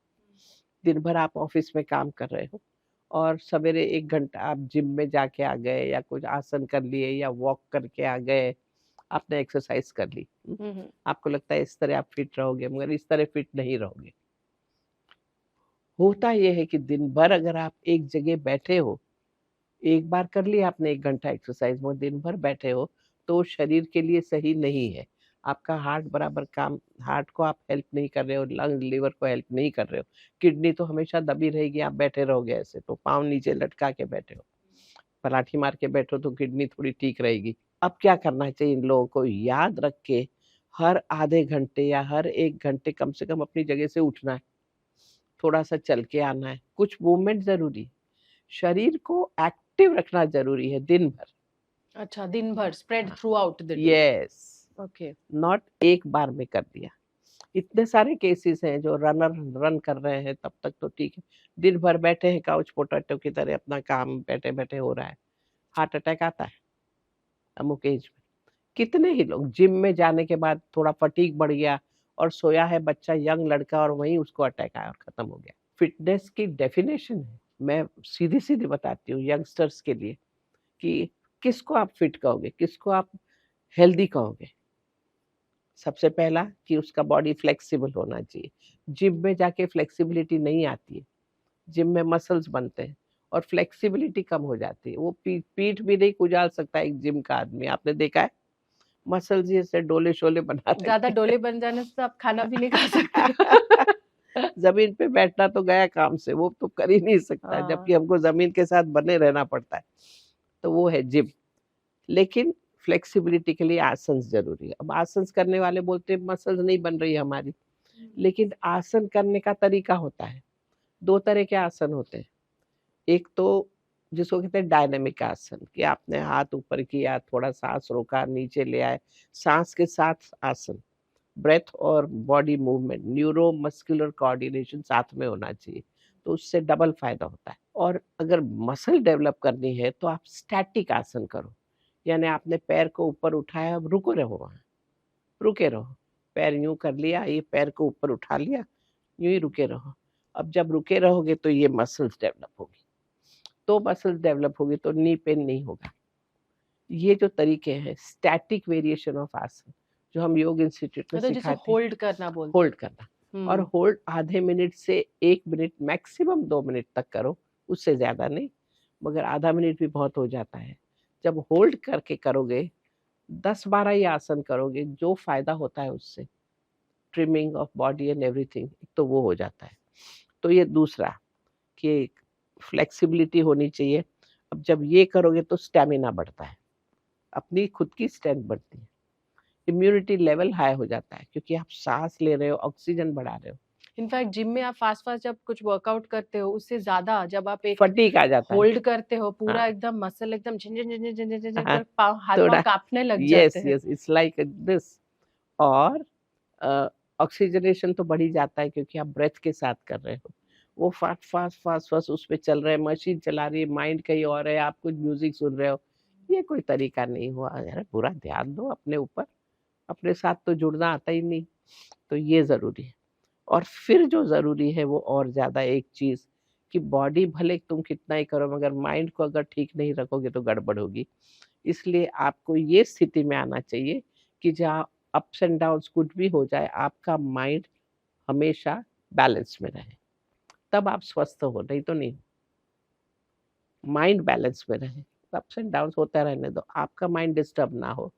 दिन भर आप ऑफिस में काम कर रहे हो और सवेरे 1 घंटा आप जिम में जाके आ गए या कुछ आसन कर लिए या वॉक करके आ गए, आपने एक्सरसाइज कर ली। आपको लगता है इस तरह आप फिट रहोगे, मगर इस तरह फिट नहीं रहोगे। होता ये है कि दिन भर अगर आप एक जगह बैठे हो, एक बार कर लिया आपने 1 घंटा एक्सरसाइज, मगर दिन भर बैठे हो, तो शरीर के लिए सही नहीं है। आपका हार्ट बराबर काम, हार्ट को आप हेल्प नहीं कर रहे हो, लंग लिवर को हेल्प नहीं कर रहे हो, किडनी तो हमेशा दबी रहेगी, आप बैठे रहोगे ऐसे तो, पाँव नीचे लटका के बैठे हो, पलाठी मार के बैठो तो किडनी थोड़ी ठीक रहेगी। अब क्या करना चाहिए इन लोगों को, याद रख के हर आधे घंटे या हर 1 घंटे कम से कम अपनी जगह से उठना है, थोड़ा-सा चल के आना है, कुछ मूवमेंट ज़रूरी है। शरीर को एक्टिव रखना ज़रूरी है दिन भर। अच्छा, दिन भर स्प्रेड हाँ, through out the day. Yes, okay. Not एक बार में कर दिया। इतने सारे केसेस हैं जो रन कर रहे हैं, तब तक तो ठीक है, दिन भर बैठे हैं काउच पोटैटो की तरह, अपना काम बैठे बैठे हो रहा है, हार्ट अटैक आता है अमुक एज में। कितने ही लोग जिम में जाने के बाद थोड़ा फटीग बढ़ गया और सोया है बच्चा, यंग लड़का, और वहीं उसको अटैक आया और खत्म हो गया। फिटनेस की डेफिनेशन है, मैं सीधी सीधी बताती हूँ यंगस्टर्स के लिए, कि किसको आप फिट कहोगे, किसको आप हेल्दी कहोगे। सबसे पहला कि उसका बॉडी फ्लेक्सिबल होना चाहिए। जिम में जाके फ्लेक्सिबिलिटी नहीं आती है, जिम में मसल्स बनते हैं और फ्लेक्सिबिलिटी कम हो जाती है। वो पीठ भी नहीं कुचाल सकता एक जिम का आदमी, आपने देखा है, मसल्स जैसे डोले शोले बना ज्यादा देते डोले बन जाने से तो आप खाना भी नहीं खा सकते। जमीन पे बैठना तो गया काम से, वो तो कर ही नहीं सकता, हाँ। जबकि हमको जमीन के साथ बने रहना पड़ता है। तो वो है जिम। लेकिन फ्लेक्सिबिलिटी के लिए आसन जरूरी है। अब आसन करने वाले बोलते हैं मसल्स नहीं बन रही हमारी, लेकिन आसन करने का तरीका होता है। दो तरह के आसन होते हैं। एक तो जिसको कहते हैं डायनामिक आसन, कि आपने हाथ ऊपर किया, थोड़ा सांस रोका, नीचे ले आए, सांस के साथ आसन, ब्रेथ और body movement, neuro muscular coordination साथ में होना चाहिए, तो उससे डबल फायदा होता है। और अगर मसल डेवलप करनी है तो आप स्टैटिक आसन करो, यानी आपने पैर को ऊपर उठाया, अब रुको रहो वहाँ, रुके रहो, पैर यूं कर लिया, ये पैर को ऊपर उठा लिया, यूं ही रुके रहो। अब जब रुके रहोगे तो ये मसल्स डेवलप होगी, तो मसल्स डेवलप होगी तो नी पेन नहीं होगा। ये जो तरीके हैं स्टैटिक वेरिएशन ऑफ आसन, जो हम योग इंस्टीट्यूट में तो जिसे सिखाते हैं, होल्ड करना बोलते हैं। होल्ड करना। और होल्ड आधे मिनट से 1 मिनट, मैक्सिमम 2 मिनट तक करो, उससे ज्यादा नहीं, मगर आधा मिनट भी बहुत हो जाता है। जब होल्ड करके करोगे, 10-12 ही आसन करोगे, जो फायदा होता है उससे, trimming of body and everything, तो वो हो जाता है। तो ये दूसरा कि फ्लेक्सिबिलिटी होनी चाहिए। अब जब ये करोगे तो स्टेमिना बढ़ता है, अपनी खुद की स्ट्रेंथ बढ़ती है, इम्यूनिटी लेवल हाई हो जाता है, क्योंकि आप सांस ले रहे हो, ऑक्सीजन बढ़ा रहे हो। इनफैक्ट जिम में आप फास्ट फास्ट जब कुछ वर्कआउट करते हो, उससे ज्यादा जब आप एक फटीग आ जाता है। होल्ड करते हो, पूरा हाँ, एकदम मसल एकदम झिन झिन झिन झिन झिन झिन हाँ, कर पाँव हाथ पाँव थोड़ा, कांपने लग यस जाते हैं। Yes, it's like this. और ऑक्सीजनेशन तो बढ़ ही जाता है, क्योंकि आप ब्रेथ के साथ कर रहे हो। वो फास्ट फास्ट फास्ट फास्ट उस पे चल रहे हैं, मशीन चला रही है, माइंड कहीं और है, आप कुछ म्यूजिक सुन रहे हो। ये कोई तरीका नहीं हुआ यार, पूरा ध्यान दो अपने ऊपर, अपने साथ तो जुड़ना आता ही नहीं। तो ये जरूरी है। और फिर जो जरूरी है वो और ज्यादा एक चीज, कि बॉडी भले तुम कितना ही करो, मगर माइंड को अगर ठीक नहीं रखोगे तो गड़बड़ होगी। इसलिए आपको ये स्थिति में आना चाहिए कि जहाँ अप्स एंड डाउन्स कुछ भी हो जाए, आपका माइंड हमेशा बैलेंस में रहे, तब आप स्वस्थ हो, नहीं तो नहीं। माइंड बैलेंस में रहे, अप्स एंड डाउन्स होता रहने दो, आपका माइंड डिस्टर्ब ना हो,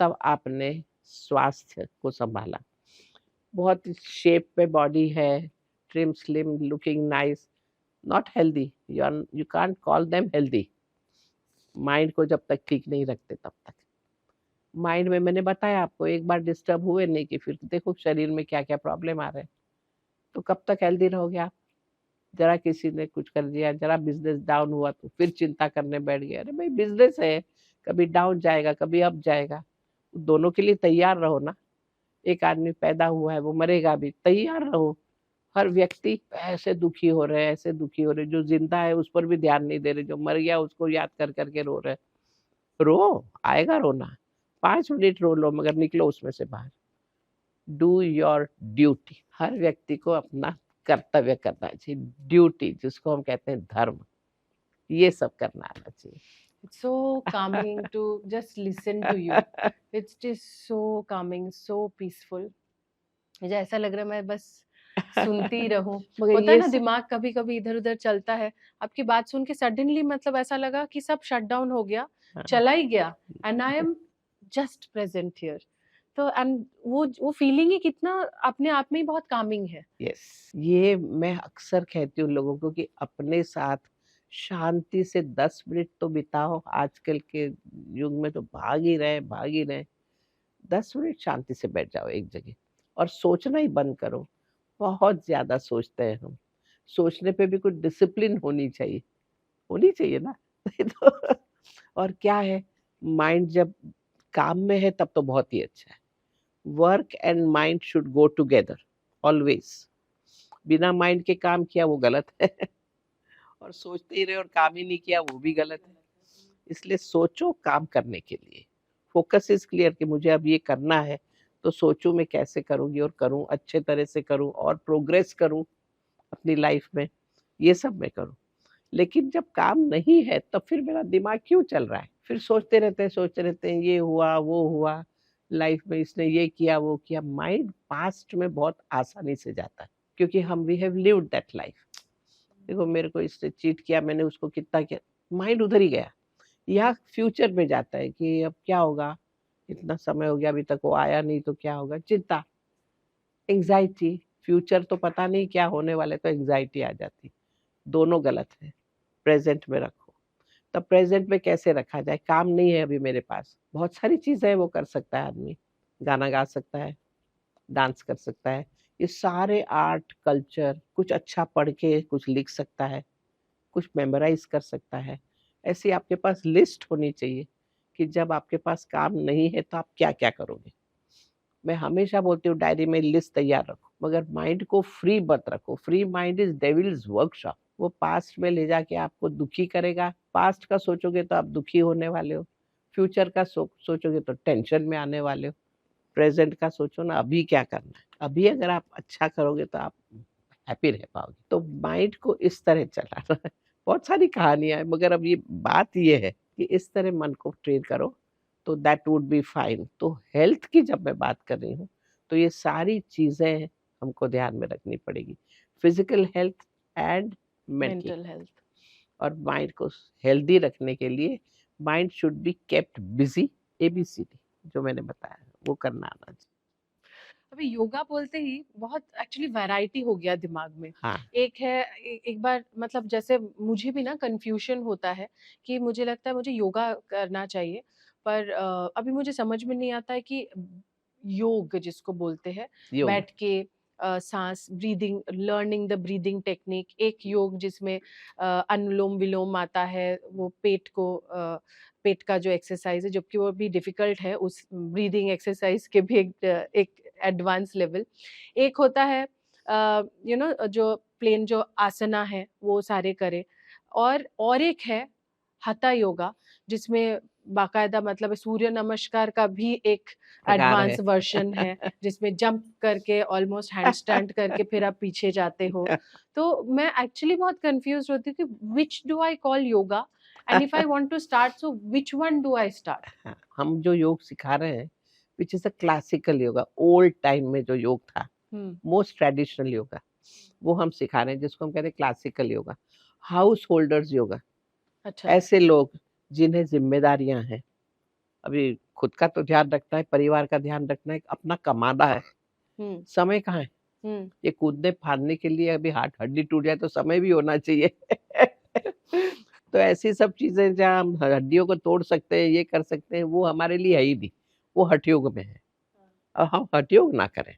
तब आपने स्वास्थ्य को संभाला। बहुत शेप पे बॉडी है, trim slim looking nice, not healthy, you can't call them healthy. Mind को जब तक ठीक नहीं रखते तब तक। माइंड में मैंने बताया आपको, एक बार डिस्टर्ब हुए नहीं कि फिर देखो शरीर में क्या क्या प्रॉब्लम आ रहे हैं, तो कब तक हेल्दी रहोगे आप। जरा किसी ने कुछ कर दिया, जरा बिजनेस डाउन हुआ तो फिर चिंता करने बैठ गए। अरे भाई बिजनेस है, कभी डाउन जाएगा कभी अप जाएगा, दोनों के लिए तैयार रहो ना। एक आदमी पैदा हुआ है, वो मरेगा भी, तैयार रहो। हर व्यक्ति ऐसे दुखी हो रहे हैं, ऐसे दुखी हो रहे, जो जिंदा है उस पर भी ध्यान नहीं दे रहे, जो मर गया उसको याद कर करके रो रहे। रो, आएगा रोना, 5 मिनट रो लो, मगर निकलो उसमें से बाहर। Do your duty. हर व्यक्ति को अपना कर्तव्य करना चाहिए, ड्यूटी जिसको हम कहते हैं धर्म, ये सब करना आना चाहिए। It's so calming to just listen to you. It's just so calming, so peaceful. मुझे ऐसा लग रहा है मैं बस सुनती रहूं। मगर होता है ये ना, दिमाग कभी कभी इधर उधर चलता है। आपकी बात सुन के सडनली मतलब ऐसा लगा कि सब शट डाउन हो गया, चला ही गया, and I am just present here. तो एंड वो फीलिंग ही कितना अपने आप में ही बहुत कामिंग है। यस, ये मैं अक्सर कहती हूँ लोगों को कि अपने साथ शांति से 10 मिनट तो बिताओ। आजकल के युग में तो भाग ही रहे। 10 मिनट शांति से बैठ जाओ एक जगह और सोचना ही बंद करो। बहुत ज्यादा सोचते हैं हम, सोचने पे भी कुछ डिसिप्लिन होनी चाहिए ना। तो और क्या है, माइंड जब काम में है तब तो बहुत ही अच्छा है, work and mind should go together always. बिना माइंड के काम किया वो गलत है और सोचते ही रहे और काम ही नहीं किया वो भी गलत है। इसलिए सोचो काम करने के लिए, फोकस इज क्लियर कि मुझे अब ये करना है, तो सोचूं मैं कैसे करूंगी और करूं अच्छे तरह से करूं और प्रोग्रेस करूं अपनी लाइफ में, ये सब मैं करूं। लेकिन जब काम नहीं है तब फिर मेरा दिमाग क्यों चल रहा है, फिर सोचते रहते हैं ये हुआ वो हुआ, लाइफ में इसने ये किया वो किया। माइंड पास्ट में बहुत आसानी से जाता है क्योंकि हम we have lived that life. देखो मेरे को इसने चीट किया, मैंने उसको कितना किया, माइंड उधर ही गया। या फ्यूचर में जाता है कि अब क्या होगा, इतना समय हो गया अभी तक वो आया नहीं तो क्या होगा, चिंता, एंजाइटी। फ्यूचर तो पता नहीं क्या होने वाले, तो एंजाइटी आ जाती। दोनों गलत है। प्रेजेंट में रखो। तब प्रेजेंट में कैसे रखा जाए, काम नहीं है अभी मेरे पास, बहुत सारी चीजें वो कर सकता है आदमी, गाना गा सकता है, डांस कर सकता है, ये सारे आर्ट कल्चर, कुछ अच्छा पढ़ के कुछ लिख सकता है, कुछ मेमोराइज कर सकता है। ऐसी आपके पास लिस्ट होनी चाहिए कि जब आपके पास काम नहीं है तो आप क्या क्या करोगे। मैं हमेशा बोलती हूँ डायरी में लिस्ट तैयार रखो, मगर माइंड को फ्री मत रखो। Free mind is devils workshop. वो पास्ट में ले जाके आपको दुखी करेगा। पास्ट का सोचोगे तो आप दुखी होने वाले हो, फ्यूचर का सोचोगे तो टेंशन में आने वाले हो। प्रेजेंट का सोचो ना, अभी क्या करना है, अभी अगर आप अच्छा करोगे तो आप हैप्पी रह पाओगे। तो माइंड को इस तरह चलाना है। बहुत सारी कहानियां हैं, मगर अब ये बात ये है कि इस तरह मन को ट्रेन करो तो दैट वुड बी फाइन। तो हेल्थ की जब मैं बात कर रही हूँ तो ये सारी चीजें हमको ध्यान में रखनी पड़ेगी, physical health and mental health. और माइंड को हेल्दी रखने के लिए mind should be kept busy, ABCD जो मैंने बताया वो करना आना चाहिए। अभी योगा बोलते ही बहुत एक्चुअली वैरायटी हो गया दिमाग में। हाँ। एक है एक बार मतलब जैसे मुझे भी ना कंफ्यूजन होता है कि मुझे लगता है मुझे योगा करना चाहिए, पर अभी मुझे समझ में नहीं आता है कि योग जिसको बोलते हैं, योग बैठ के सांस, breathing, learning the breathing technique, एक योग जिसमें अनुलोम विलोम आता है, वो पेट का जो एक्सरसाइज है, जबकि वो भी डिफिकल्ट है, उस ब्रीदिंग एक्सरसाइज के भी एक एडवांस लेवल। एक होता है जो प्लेन जो आसना है वो सारे करे, और एक है हठा योगा जिसमें बाकायदा मतलब सूर्य नमस्कार का भी एक एडवांस वर्जन है जिसमें जंप करके ऑलमोस्ट हैंड स्टैंड करके फिर आप पीछे जाते हो। तो मैं एक्चुअली बहुत कंफ्यूज होती हूँ कि which do I call yoga, and if I want to start so which one do I start. हम जो योग सिखा रहे हैं which is a classical yoga, old time में जो योग था, मोस्ट ट्रेडिशनल योगा, वो हम सिखा रहे हैं जिसको हम कहते हैं classical yoga. House holders yoga, अच्छा, ऐसे लोग जिन्हें जिम्मेदारियां हैं, अभी खुद का तो ध्यान रखना है, परिवार का ध्यान रखना है, अपना कमाना है, समय कहाँ है। ये कूदने फाड़ने के लिए अभी हड्डी टूट जाए तो समय भी होना चाहिए। तो ऐसी सब चीजें जहाँ हम हड्डियों को तोड़ सकते हैं, ये कर सकते हैं, वो हमारे लिए है ही नहीं, वो हठयोग में है। और हम हठयोग ना करें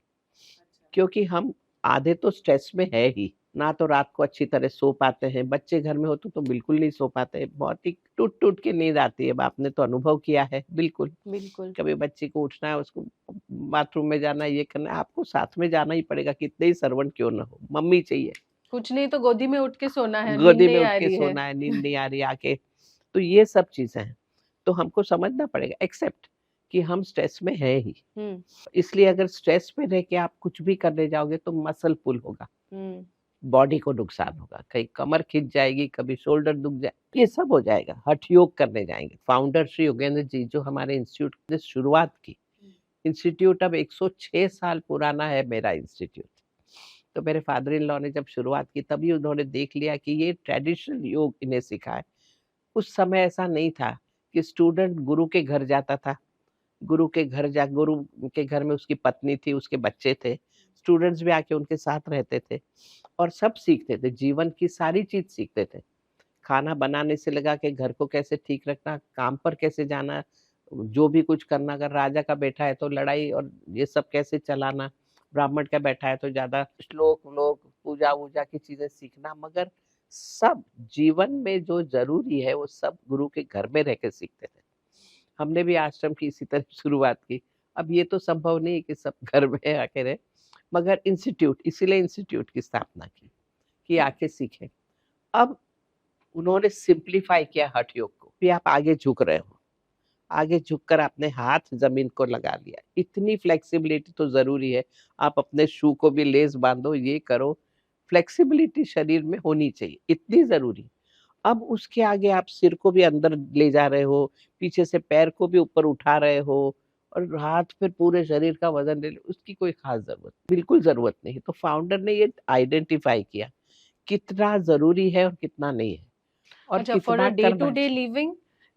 क्योंकि हम आधे तो स्ट्रेस में है ही, ना तो रात को अच्छी तरह सो पाते हैं, बच्चे घर में होते तो बिल्कुल नहीं सो पाते, बहुत ही टूट टूट के नींद आती है। आपने तो अनुभव किया है, बिल्कुल बिल्कुल। कभी बच्ची को उठना है, उसको बाथरूम में जाना है, ये करना है, आपको साथ में जाना ही पड़ेगा, कितने ही सर्वेंट क्यों ना हो, मम्मी चाहिए, कुछ नहीं तो गोदी में उठ के सोना है, नींद गोदी में नहीं उठ आ के रही है। सोना है, नींद नहीं आ रही आके। तो ये सब चीजें हैं, तो हमको समझना पड़ेगा, एक्सेप्ट कि हम स्ट्रेस में है ही। इसलिए अगर स्ट्रेस में रह के आप कुछ भी करने जाओगे तो मसल पुल होगा, बॉडी को नुकसान होगा, कहीं कमर खिंच जाएगी, कभी शोल्डर दुख जाए, ये सब हो जाएगा। हठ योग करने जाएंगे। फाउंडर श्री योगेंद्र जी जो हमारे इंस्टीट्यूट ने शुरुआत की, इंस्टीट्यूट अब 106 साल पुराना है मेरा इंस्टीट्यूट। तो मेरे फादर इन लॉ ने जब शुरुआत की तभी उन्होंने देख लिया कि ये ट्रेडिशनल योग इन्हें सिखाए। उस समय ऐसा नहीं था कि स्टूडेंट गुरु के घर जाता था, गुरु के घर में उसकी पत्नी थी, उसके बच्चे थे, स्टूडेंट्स भी आके उनके साथ रहते थे और सब सीखते थे, जीवन की सारी चीज सीखते थे। खाना बनाने से लगा के घर को कैसे ठीक रखना, काम पर कैसे जाना, जो भी कुछ करना, अगर राजा का बेटा है तो लड़ाई और ये सब कैसे चलाना, ब्राह्मण का बैठा है तो ज्यादा श्लोक लोक पूजा वूजा की चीजें सीखना, मगर सब जीवन में जो जरूरी है वो सब गुरु के घर में रह के सीखते थे। हमने भी आश्रम की इसी तरह शुरुआत की, अब ये तो संभव नहीं है कि सब घर में आके रहे, मगर इंस्टीट्यूट, इसीलिए इंस्टीट्यूट की स्थापना की कि आके सीखें। अब उन्होंने सिंप्लीफाई किया हठ योग को, भी आप आगे झुक रहे हो, आगे झुककर आपने हाथ जमीन को लगा लिया, इतनी फ्लेक्सिबिलिटी तो जरूरी है। आप अपने शू को भी लेस बांधो, ये करो, फ्लेक्सिबिलिटी शरीर में होनी चाहिए, इतनी जरूरी। अब उसके आगे आप सिर को भी अंदर ले जा रहे हो, पीछे से पैर को भी ऊपर उठा रहे हो, और हाथ फिर पूरे शरीर का वजन ले लो, उसकी कोई खास जरूरत, बिल्कुल जरूरत नहीं। तो फाउंडर ने ये आइडेंटिफाई किया कितना जरूरी है और कितना नहीं है, और अच्छा, फॉर अ कितना डे टू करना डे चाहिए, लिविंग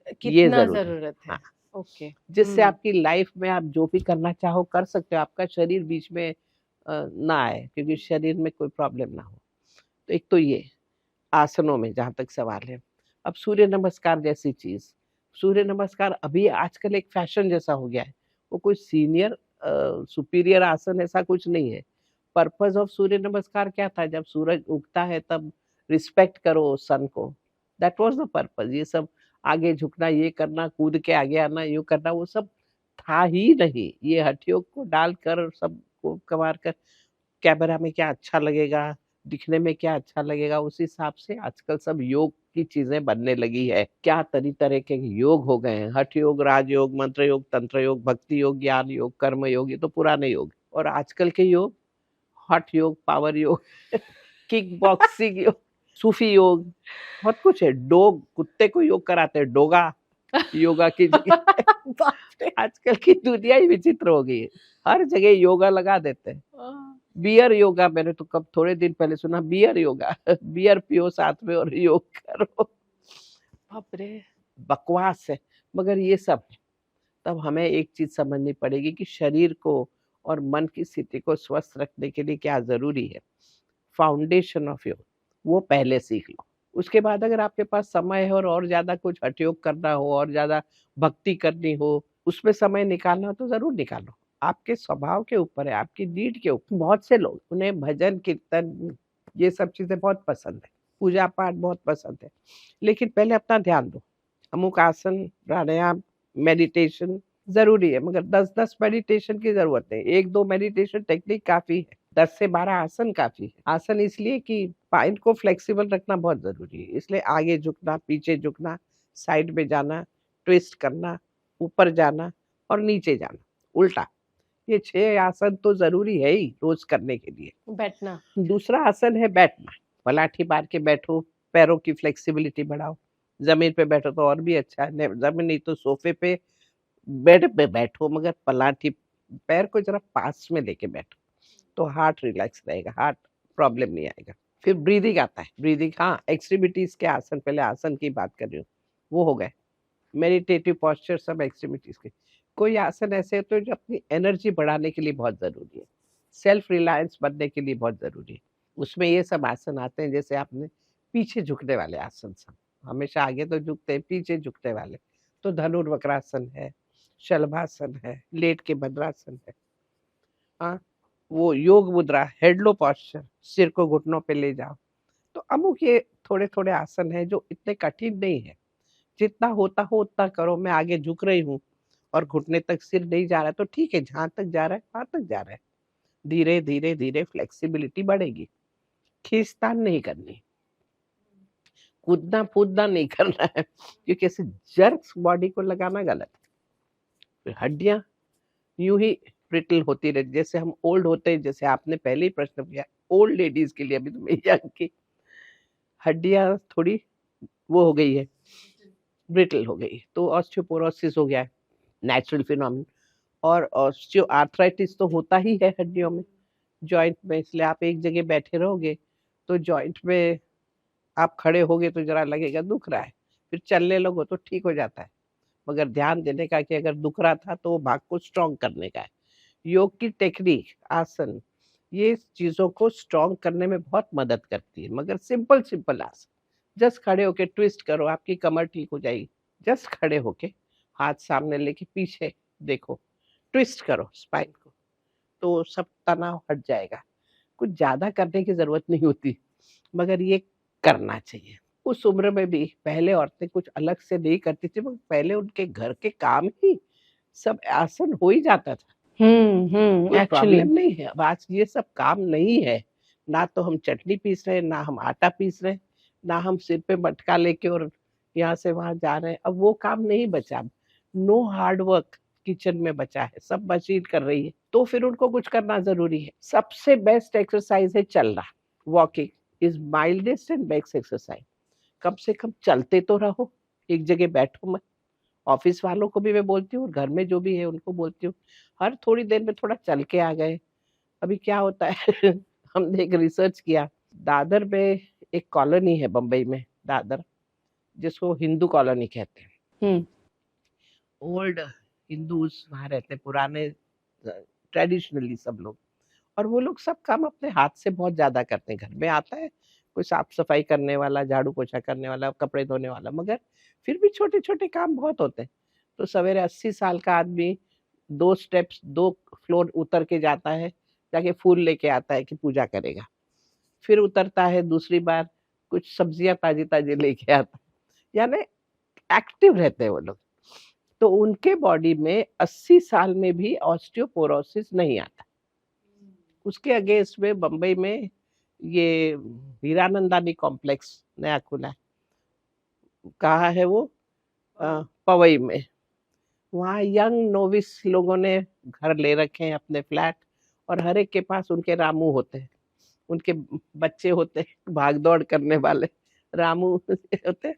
ये कितना जरूरी है। जरूरत है। हाँ, ओके, जिससे आपकी लाइफ में आप जो भी करना चाहो कर सकते हो, आपका शरीर बीच में ना आए, क्योंकि शरीर में कोई प्रॉब्लम ना हो। तो एक तो ये आसनों में जहां तक सवाल है। अब सूर्य नमस्कार जैसी चीज, सूर्य नमस्कार अभी आजकल एक फैशन जैसा हो गया है, वो कोई सीनियर सुपीरियर आसन ऐसा कुछ नहीं है। पर्पस ऑफ सूर्य नमस्कार क्या था? जब सूरज उगता है तब रिस्पेक्ट करो सन को, दैट वाज द पर्पस। ये सब आगे झुकना, ये करना, कूद के आगे आना, यूं करना, वो सब था ही नहीं। ये हठयोग को डालकर सबको कमार कर कैमरा में क्या अच्छा लगेगा, दिखने में क्या अच्छा लगेगा, उस हिसाब से आजकल सब योग की चीजें बनने लगी है। क्या तरह के योग हो गए हैं, हठ योग, राजयोग, मंत्र योग, तंत्र योग, भक्ति योग, ज्ञान योग, कर्म योग, ये तो पुराने योग। और आजकल के योग, हठ योग, पावर योग, किक बॉक्सिंग योग, सूफी योग, बहुत कुछ है। डोग, कुत्ते को योग कराते हैं, डोगा योगा की जगह। बाप रे। आजकल की दुनिया ही विचित्र हो गई है, हर जगह योगा लगा देते हैं। बियर योगा, मैंने तो कब थोड़े दिन पहले सुना, बियर योगा। बियर पियो साथ में और योग करो। बाप रे। बकवास है, मगर ये सब है। तब हमें एक चीज समझनी पड़ेगी कि शरीर को और मन की स्थिति को स्वस्थ रखने के लिए क्या जरूरी है। फाउंडेशन ऑफ योग, वो पहले सीख लो। उसके बाद अगर आपके पास समय है और ज्यादा कुछ हठ योग करना हो, और ज्यादा भक्ति करनी हो, उसमें समय निकालना हो तो जरूर निकालो। आपके स्वभाव के ऊपर है, आपकी नीड के ऊपर। बहुत से लोग, उन्हें भजन कीर्तन ये सब चीजें बहुत पसंद है, पूजा पाठ बहुत पसंद है, लेकिन पहले अपना ध्यान दो। अमुक आसन, प्राणायाम, मेडिटेशन जरूरी है, मगर 10-10 मेडिटेशन की जरूरत नहीं, 1-2 मेडिटेशन टेक्निक काफी है, 10 से 12 आसन काफी है। आसन इसलिए कि स्पाइन को फ्लेक्सिबल रखना बहुत जरूरी है, इसलिए आगे झुकना, पीछे झुकना, साइड में जाना, ट्विस्ट करना, ऊपर जाना और नीचे जाना, उल्टा, ये 6 आसन तो जरूरी है ही रोज करने के लिए। बैठना, दूसरा आसन है बैठना। पलाठी मार के बैठो, पैरों की फ्लेक्सिबिलिटी बढ़ाओ। जमीन पे बैठो तो और भी अच्छा है, जमीन नहीं तो सोफे पे, बेड पे बैठो, मगर पलाठी, पैर को जरा पास में लेके बैठो, तो हार्ट रिलैक्स रहेगा, हार्ट प्रॉब्लम नहीं आएगा। फिर ब्रीदिंग आता है, ब्रीदिंग, हाँ, एक्सट्रीमिटीज के आसन, पहले आसन की बात कर रही हूँ, वो हो गए। मेडिटेटिव पॉस्चर सब एक्सट्रीमिटीज के। कोई आसन ऐसे होते हैं जो अपनी एनर्जी बढ़ाने के लिए बहुत जरूरी है, सेल्फ रिलायंस बनने के लिए बहुत जरूरी है। उसमें ये सब आसन आते हैं, जैसे आपने पीछे झुकने वाले आसन, सब हमेशा आगे तो झुकते हैं, पीछे झुकने वाले तो धनुर्वक्रासन है, शलभासन है, लेट के भद्रासन है। हाँ, वो योग मुद्रा, हेडलो पॉस्चर, सिर को घुटनों पे ले जाओ। तो अमुक ये थोड़े थोड़े आसन है जो इतने कठिन नहीं है, जितना होता हो उतना करो। मैं आगे झुक रही हूँ और घुटने तक सिर नहीं जा रहा है तो ठीक है, जहां तक जा रहा है वहां तक जा रहा है। धीरे धीरे धीरे फ्लेक्सिबिलिटी बढ़ेगी, खींचतान नहीं करनी, कूदना फूदना नहीं करना है, क्योंकि ऐसे जर्क्स बॉडी को लगाना गलत है। फिर हड्डियां यूं ही ब्रिटल होती रहती, जैसे हम ओल्ड होते हैं, जैसे आपने पहले ही प्रश्न किया, ओल्ड लेडीज के लिए, अभी तो मैं यंग की, हड्डियां थोड़ी वो हो गई है, ब्रिटल हो गई, तो ऑस्टियोपोरोसिस हो गया है, नेचुरल फिनोमिनन। और ऑस्टियो आर्थराइटिस तो होता ही है हड्डियों में, जॉइंट में, इसलिए आप एक जगह बैठे रहोगे तो जॉइंट में आप खड़े होगे तो जरा लगेगा दुख रहा है, फिर चलने लगो तो ठीक हो जाता है। मगर ध्यान देने का कि अगर दुख रहा था तो वो भाग को स्ट्रॉन्ग करने का है। योग की टेक्निक, आसन, ये चीजों को स्ट्रॉन्ग करने में बहुत मदद करती है। मगर सिंपल सिंपल आसन, जस्ट खड़े होके ट्विस्ट करो, आपकी कमर ठीक हो जाएगी। जस्ट खड़े होके हाथ सामने लेके पीछे देखो, ट्विस्ट करो स्पाइन को, तो सब तनाव हट जाएगा। कुछ ज्यादा करने की जरूरत नहीं होती, मगर ये करना चाहिए। उस उम्र में भी पहले औरतें कुछ अलग से नहीं करती थी, मगर पहले उनके घर के काम ही सब आसन हो ही जाता था, कोई एक्चुअली प्रॉब्लम नहीं है। अब आज ये सब काम नहीं है, ना तो हम चटनी पीस रहे हैं, ना हम आटा पीस रहे हैं, ना हम सिर पे मटका लेके और यहाँ से वहां जा रहे हैं। अब वो काम नहीं बचा, नो हार्ड वर्क किचन में बचा है, सब मशीन कर रही है। तो फिर उनको कुछ करना जरूरी है। सबसे बेस्ट एक्सरसाइज है चलना, walking is mildest and best exercise. कम से कम चलते तो रहो, एक जगह बैठो मत। ऑफिस वालों को भी मैं बोलती हूँ, घर में जो भी है उनको बोलती हूँ, हर थोड़ी देर में थोड़ा चल के आ गए। अभी क्या होता है हमने एक रिसर्च किया, दादर में एक कॉलोनी है बम्बई में, दादर, जिसको हिंदू कॉलोनी कहते हैं। ओल्ड हिंदूज वहां रहते हैं, पुराने ट्रेडिशनली सब लोग, और वो लोग सब काम अपने हाथ से बहुत ज्यादा करते हैं। घर में आता है कोई साफ सफाई करने वाला, झाड़ू पोछा करने वाला, कपड़े धोने वाला, मगर फिर भी छोटे छोटे काम बहुत होते हैं। तो सवेरे 80 साल का आदमी 2 स्टेप्स 2 फ्लोर उतर के जाता है, जाके फूल लेके आता है कि पूजा करेगा, फिर उतरता है दूसरी बार, कुछ सब्जियां ताजी ताजी लेके आता है, यानी एक्टिव रहते हैं वो लोग। तो उनके बॉडी में 80 साल में भी ऑस्टियोपोरोसिस नहीं आता। उसके अगेंस्ट में बम्बई में ये हीरानंदानी कॉम्प्लेक्स नया खुला है, कहाँ है वो, पवई में। वहाँ यंग नोविस लोगों ने घर ले रखे हैं अपने फ्लैट, और हर एक के पास उनके रामू होते हैं, उनके बच्चे होते हैं भाग दौड़ करने वाले रामू होते हैं।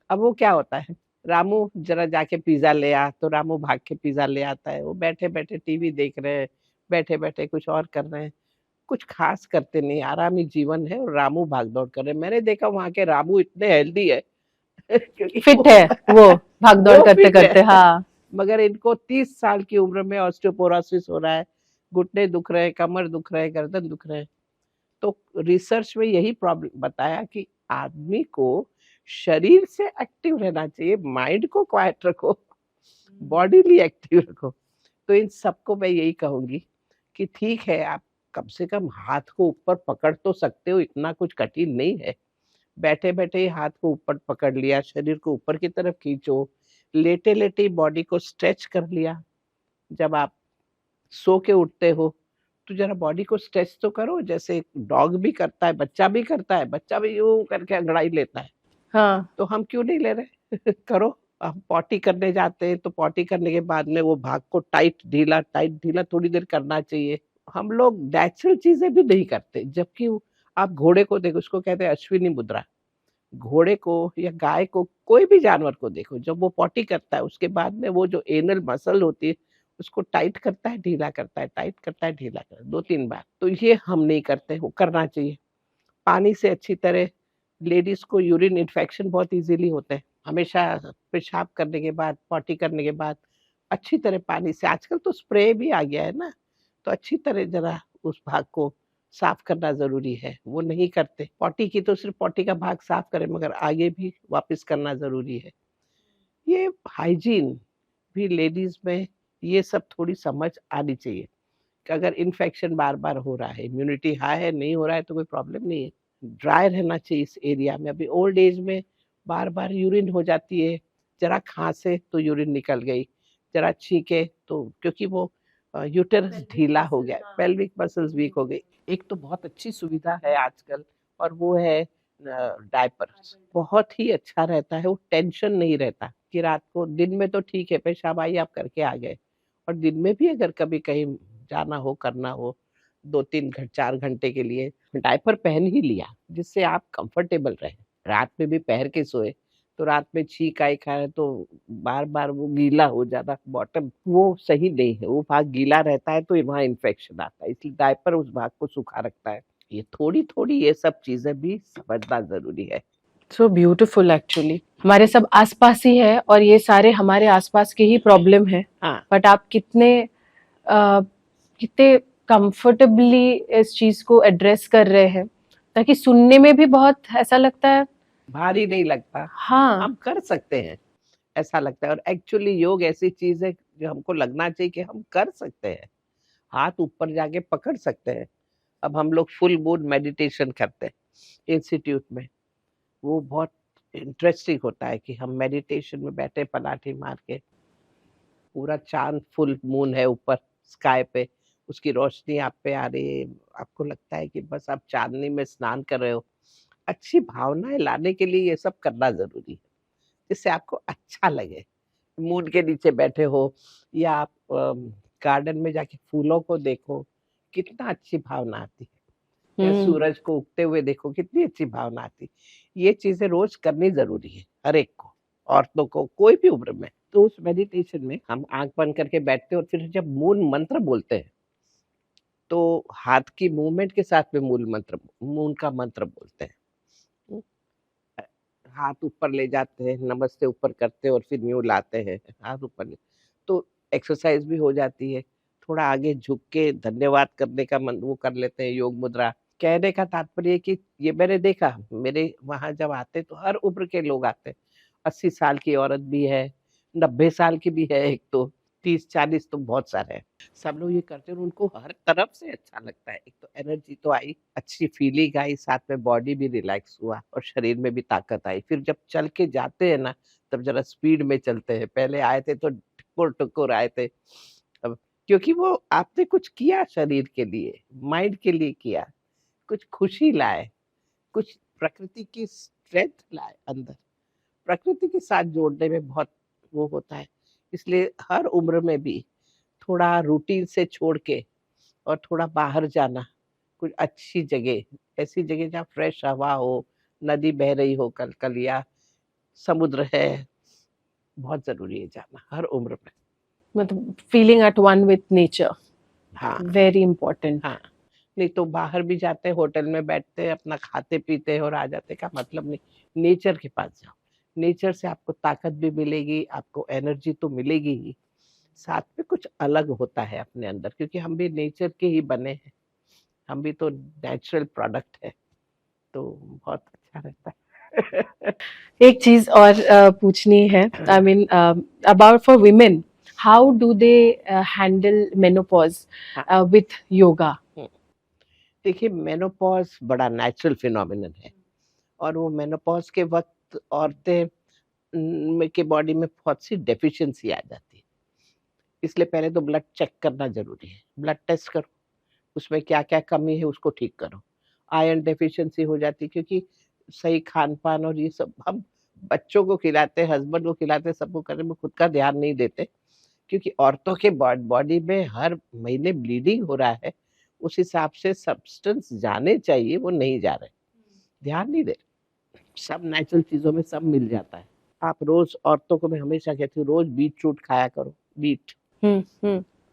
अब वो क्या होता है, रामू जरा जाके पिज्जा ले आ, तो रामू भाग के पिज्जा ले आता है। वो बैठे बैठे टीवी देख रहे हैं, बैठे बैठे कुछ और कर रहे हैं, कुछ खास करते नहीं, आरामी जीवन है, और रामू भाग दौड़ कर रहे हैं। मैंने देखा वहां के रामू इतने हेल्दी है क्योंकि फिट है वो, भाग दौड़ वो करते fit करते। है। हाँ, मगर इनको 30 साल की उम्र में ऑस्टियोपोरोसिस हो रहा है, घुटने दुख रहे हैं, कमर दुख रहे हैं, गर्दन दुख रहे हैं। तो रिसर्च में यही प्रॉब्लम बताया कि आदमी को शरीर से एक्टिव रहना चाहिए, माइंड को क्वाइट रखो, बॉडीली एक्टिव रखो। तो इन सबको मैं यही कहूंगी कि ठीक है, आप कम से कम हाथ को ऊपर पकड़ तो सकते हो, इतना कुछ कठिन नहीं है। बैठे बैठे ही हाथ को ऊपर पकड़ लिया, शरीर को ऊपर की तरफ खींचो, लेटे लेटे बॉडी को स्ट्रेच कर लिया। जब आप सो के उठते हो तो जरा बॉडी को स्ट्रेच तो करो, जैसे डॉग भी करता है, बच्चा भी करता है, बच्चा भी यूं करके अंगड़ाई लेता है। हाँ, तो हम क्यों नहीं ले रहे करो। हम पॉटी करने जाते हैं तो पॉटी करने के बाद में वो भाग को टाइट ढीला थोड़ी देर करना चाहिए। हम लोग नेचुरल चीजें भी नहीं करते, जबकि आप घोड़े को देखो, उसको कहते हैं अश्विनी मुद्रा। घोड़े को या गाय को, कोई भी जानवर को देखो, जब वो पॉटी करता है उसके बाद में वो जो एनल मसल होती है उसको टाइट करता है, ढीला करता है, टाइट करता है, ढीला करता है, 2-3 बार। तो ये हम नहीं करते, वो करना चाहिए। पानी से अच्छी तरह, लेडीज को यूरिन इन्फेक्शन बहुत इजीली होते हैं, हमेशा पेशाब करने के बाद, पॉटी करने के बाद अच्छी तरह पानी से, आजकल तो स्प्रे भी आ गया है ना, तो अच्छी तरह जरा उस भाग को साफ करना जरूरी है। वो नहीं करते, पॉटी की तो सिर्फ पॉटी का भाग साफ करें, मगर आगे भी वापस करना जरूरी है। ये हाइजीन भी लेडीज में, ये सब थोड़ी समझ आनी चाहिए कि अगर इन्फेक्शन बार बार हो रहा है, इम्यूनिटी हाई है, नहीं हो रहा है, तो कोई प्रॉब्लम नहीं है। ड्राई रहना चाहिए इस एरिया में। अभी ओल्ड एज में बार बार यूरिन हो जाती है, जरा खांसे तो यूरिन निकल गई, जरा छींके तो, क्योंकि वो यूटेरस ढीला हो गया, पेल्विक मसल्स वीक हो गई। एक तो बहुत अच्छी सुविधा है आजकल, और वो है डायपर। बहुत ही अच्छा रहता है, वो टेंशन नहीं रहता कि रात को, दिन में तो ठीक है पेशाब आई आप करके आ गए, और दिन में भी अगर कभी कहीं जाना हो, करना हो, 2-3-4 घंटे के लिए डायपर पहन ही लिया, जिससे आप कंफर्टेबल रहे। रात में भी पहन के सोए तो रात में छींक आई खाए तो बार बार वो गीला हो जाता बॉटम, वो सही नहीं है। वो भाग गीला रहता है तो वहाँ इन्फेक्शन आता है, इसलिए डायपर उस भाग को सूखा रखता है। ये थोड़ी थोड़ी ये सब चीजें भी समझना जरूरी है। So beautiful. एक्चुअली हमारे सब आसपास ही है, और ये सारे हमारे आसपास के ही प्रॉब्लम है। हाँ, बट आप कितने कंफर्टेबली इस चीज को एड्रेस कर रहे हैं, ताकि सुनने में भी बहुत ऐसा लगता है, भारी नहीं लगता, हाँ, हम कर सकते हैं ऐसा लगता है। और एक्चुअली योग ऐसी चीज है जो हमको लगना चाहिए कि हम कर सकते हैं, हाथ ऊपर जाके पकड़ सकते हैं। अब हम लोग फुल मूड मेडिटेशन करते हैं इंस्टीट्यूट में, वो बहुत इंटरेस्टिंग होता है कि हम मेडिटेशन में बैठे पलाठी मार के, पूरा चांद फुल मून है ऊपर स्काई पे, उसकी रोशनी आप पे आ रही है, आपको लगता है कि बस आप चांदनी में स्नान कर रहे हो। अच्छी भावनाएं लाने के लिए ये सब करना जरूरी है, जिससे आपको अच्छा लगे। मून के नीचे बैठे हो या आप गार्डन में जाके फूलों को देखो, कितना अच्छी भावना आती है। या सूरज को उगते हुए देखो, कितनी अच्छी भावना आती है। ये चीजें रोज करनी जरूरी है हर एक को, औरतों को, कोई भी उम्र में। तो उस मेडिटेशन में हम आंख बंद करके बैठते हैं और फिर जब मूल मंत्र बोलते हैं तो हाथ की मूवमेंट के साथ में मूल का मंत्र बोलते हैं। हाथ ऊपर ले जाते हैं, नमस्ते ऊपर करते हैं और फिर न्यू लाते हैं, हाथ ऊपर तो एक्सरसाइज भी हो जाती है। थोड़ा आगे झुक के धन्यवाद करने का मन वो कर लेते हैं, योग मुद्रा। कहने का तात्पर्य कि ये मैंने देखा, मेरे वहां जब आते तो हर उम्र के लोग आते। 80 साल की औरत भी है, 90 साल की भी है, एक तो 30-40 तो बहुत सारे हैं। सब लोग ये करते हैं और उनको हर तरफ से अच्छा लगता है। एक तो एनर्जी तो आई, अच्छी फीलिंग आई, साथ में बॉडी भी रिलैक्स हुआ और शरीर में भी ताकत आई। फिर जब चल के जाते हैं ना, तब जरा स्पीड में चलते हैं। पहले आए थे तो टुकुर टुकुर आए थे, अब क्योंकि वो आपने कुछ किया शरीर के लिए, माइंड के लिए किया, कुछ खुशी लाए, कुछ प्रकृति की स्ट्रेंथ लाए अंदर। प्रकृति के साथ जोड़ने में बहुत वो होता है। इसलिए हर उम्र में भी थोड़ा रूटीन से छोड़ के और थोड़ा बाहर जाना, कुछ अच्छी जगह, ऐसी जगह जहाँ फ्रेश हवा हो, नदी बह रही हो कल या समुद्र है, बहुत जरूरी है जाना हर उम्र में। मतलब feeling at one with nature, हाँ वेरी इंपॉर्टेंट। हाँ, नहीं तो बाहर भी जाते हैं, होटल में बैठते हैं, अपना खाते पीते हैं और आ जाते, का मतलब नहीं। नेचर के पास जाओ, नेचर से आपको ताकत भी मिलेगी, आपको एनर्जी तो मिलेगी ही, साथ में कुछ अलग होता है अपने अंदर, क्योंकि हम भी नेचर के ही बने हैं, हम भी तो नेचुरल प्रोडक्ट है, तो बहुत अच्छा रहता है। एक चीज और पूछनी है, I mean about for women, how do they handle menopause with yoga? देखिए, मेनोपॉज बड़ा नेचुरल फिनोमिनन है और वो मेनोपॉज के वक्त औरतें के बॉडी में बहुत सी डेफिशिएंसी आ जाती है। इसलिए पहले तो ब्लड चेक करना जरूरी है, ब्लड टेस्ट करो, उसमें क्या क्या कमी है उसको ठीक करो। आयरन डेफिशिएंसी हो जाती है क्योंकि सही खान पान और ये सब हम बच्चों को खिलाते हैं, हस्बैंड को खिलाते हैं, सबको करने में खुद का ध्यान नहीं देते, क्योंकि औरतों के बॉडी में हर महीने ब्लीडिंग हो रहा है, उस हिसाब से सब्सटेंस जाने चाहिए, वो नहीं जा रहे, ध्यान नहीं दे रहे। सब नेचुरल चीजों में सब मिल जाता है। आप रोज, औरतों को मैं हमेशा कहती हूँ, रोज बीट रूट खाया करो, बीट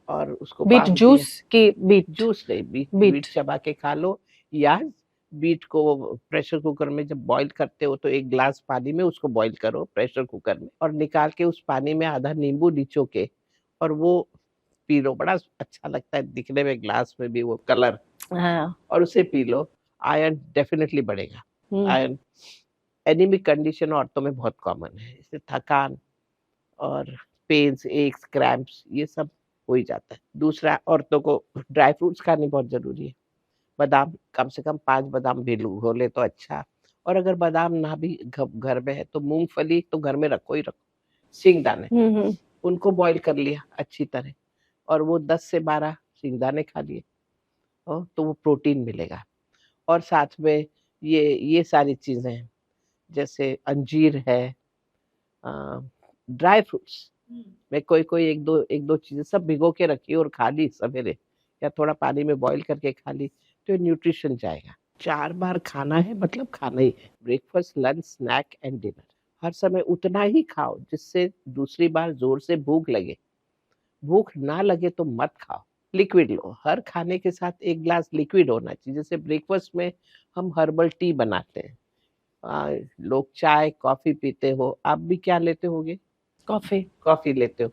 और उसको बीट बांध जूस की बीट जूस नहीं, बीट चबा के खा लो, या बीट को प्रेशर कुकर में जब बॉईल करते हो तो 1 ग्लास पानी में उसको बॉईल करो प्रेशर कुकर में, और निकाल के उस पानी में आधा नींबू निचो के और वो पी लो, बड़ा अच्छा लगता है दिखने में, ग्लास में भी वो कलर, और उसे पी लो, आयरन डेफिनेटली बढ़ेगा। आयरन, एनीमिक कंडीशन औरतों में बहुत कॉमन है, इससे थकान और पेन्स, एकस, क्रैम्प्स, ये सब हो ही जाता है। दूसरा, औरतों को ड्राई फ्रूट्स खाने बहुत जरूरी है। बादाम कम से कम 5 बादाम भिगो ले तो अच्छा, और अगर बादाम ना भी घर में है तो मूंगफली तो घर में रखो ही रखो, सिंगदाने, उनको बॉईल कर लिया अच्छी तरह और वो 10 से 12 सिंगदाने खा लिए, तो वो प्रोटीन मिलेगा। और साथ में ये सारी चीजें हैं, जैसे अंजीर है, ड्राई फ्रूट्स में कोई एक दो चीजें सब भिगो के रखी और खा ली सवेरे, या थोड़ा पानी में बॉईल करके खा ली, तो न्यूट्रिशन जाएगा। 4 बार खाना है, मतलब खाना ही है, breakfast, lunch, snack and dinner. हर समय उतना ही खाओ जिससे दूसरी बार जोर से भूख लगे। भूख ना लगे तो मत खाओ। लिक्विड लो, हर खाने के साथ 1 ग्लास लिक्विड होना चाहिए। जैसे ब्रेकफास्ट में हम हर्बल टी बनाते हैं, लोग चाय कॉफी पीते हो, आप भी क्या लेते होगे? कॉफी लेते हो।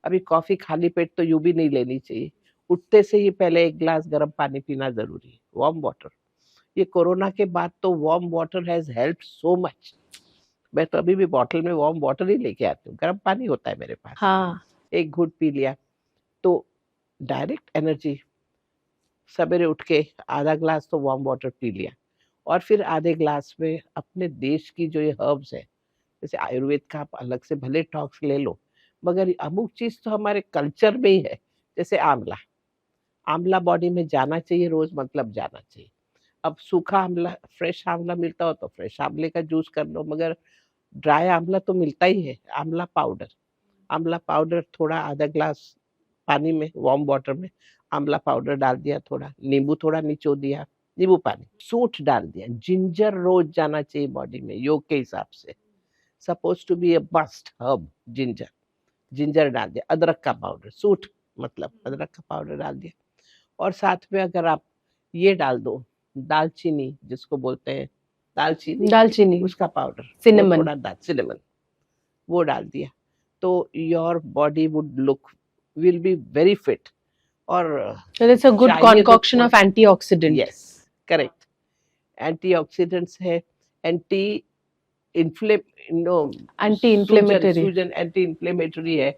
अभी कॉफी खाली पेट तो यूं भी नहीं लेनी चाहिए, उठते से ही पहले 1 ग्लास गर्म पानी पीना जरूरी है, वार्म वाटर। ये कोरोना के बाद तो warm water has helped so much. मैं तो अभी भी बॉटल में वार्म वाटर ही लेके आती हूँ, गर्म पानी होता है मेरे पास। हाँ, एक घूंट पी लिया तो डायरेक्ट एनर्जी। सवेरे उठ के आधा ग्लास तो वार्म वाटर पी लिया, और फिर आधे ग्लास में अपने देश की जो ये हर्ब्स है, जैसे आयुर्वेद का आप अलग से भले टॉक्स ले लो, मगर अमुक चीज तो हमारे कल्चर में ही है, जैसे आंवला। आंवला बॉडी में जाना चाहिए रोज, मतलब जाना चाहिए। अब सूखा आंवला, फ्रेश आंवला मिलता हो तो फ्रेश आंवले का जूस कर लो, मगर ड्राई आंवला तो मिलता ही है। आंवला पाउडर थोड़ा आधा ग्लास पानी में, वार्म वाटर में आंवला पाउडर डाल दिया, थोड़ा नींबू थोड़ा निचोड़ दिया, नींबू पानी, सूंठ डाल दिया। जिंजर रोज जाना चाहिए बॉडी में योग के हिसाब से, suppose to be a must herb ginger डाल दिया। अदरक का पाउडर, सूंठ मतलब अदरक का पाउडर डाल दिया। और साथ में अगर आप ये डाल दो, दालचीनी जिसको बोलते हैं, दालचीनी उसका पाउडर, सिनेमन वो डाल दिया, तो your body would look, will be very fit. और it's a good concoction of antioxidant. Yes, correct. Antioxidants है, एंटी इन्फ्लेमेटरी है,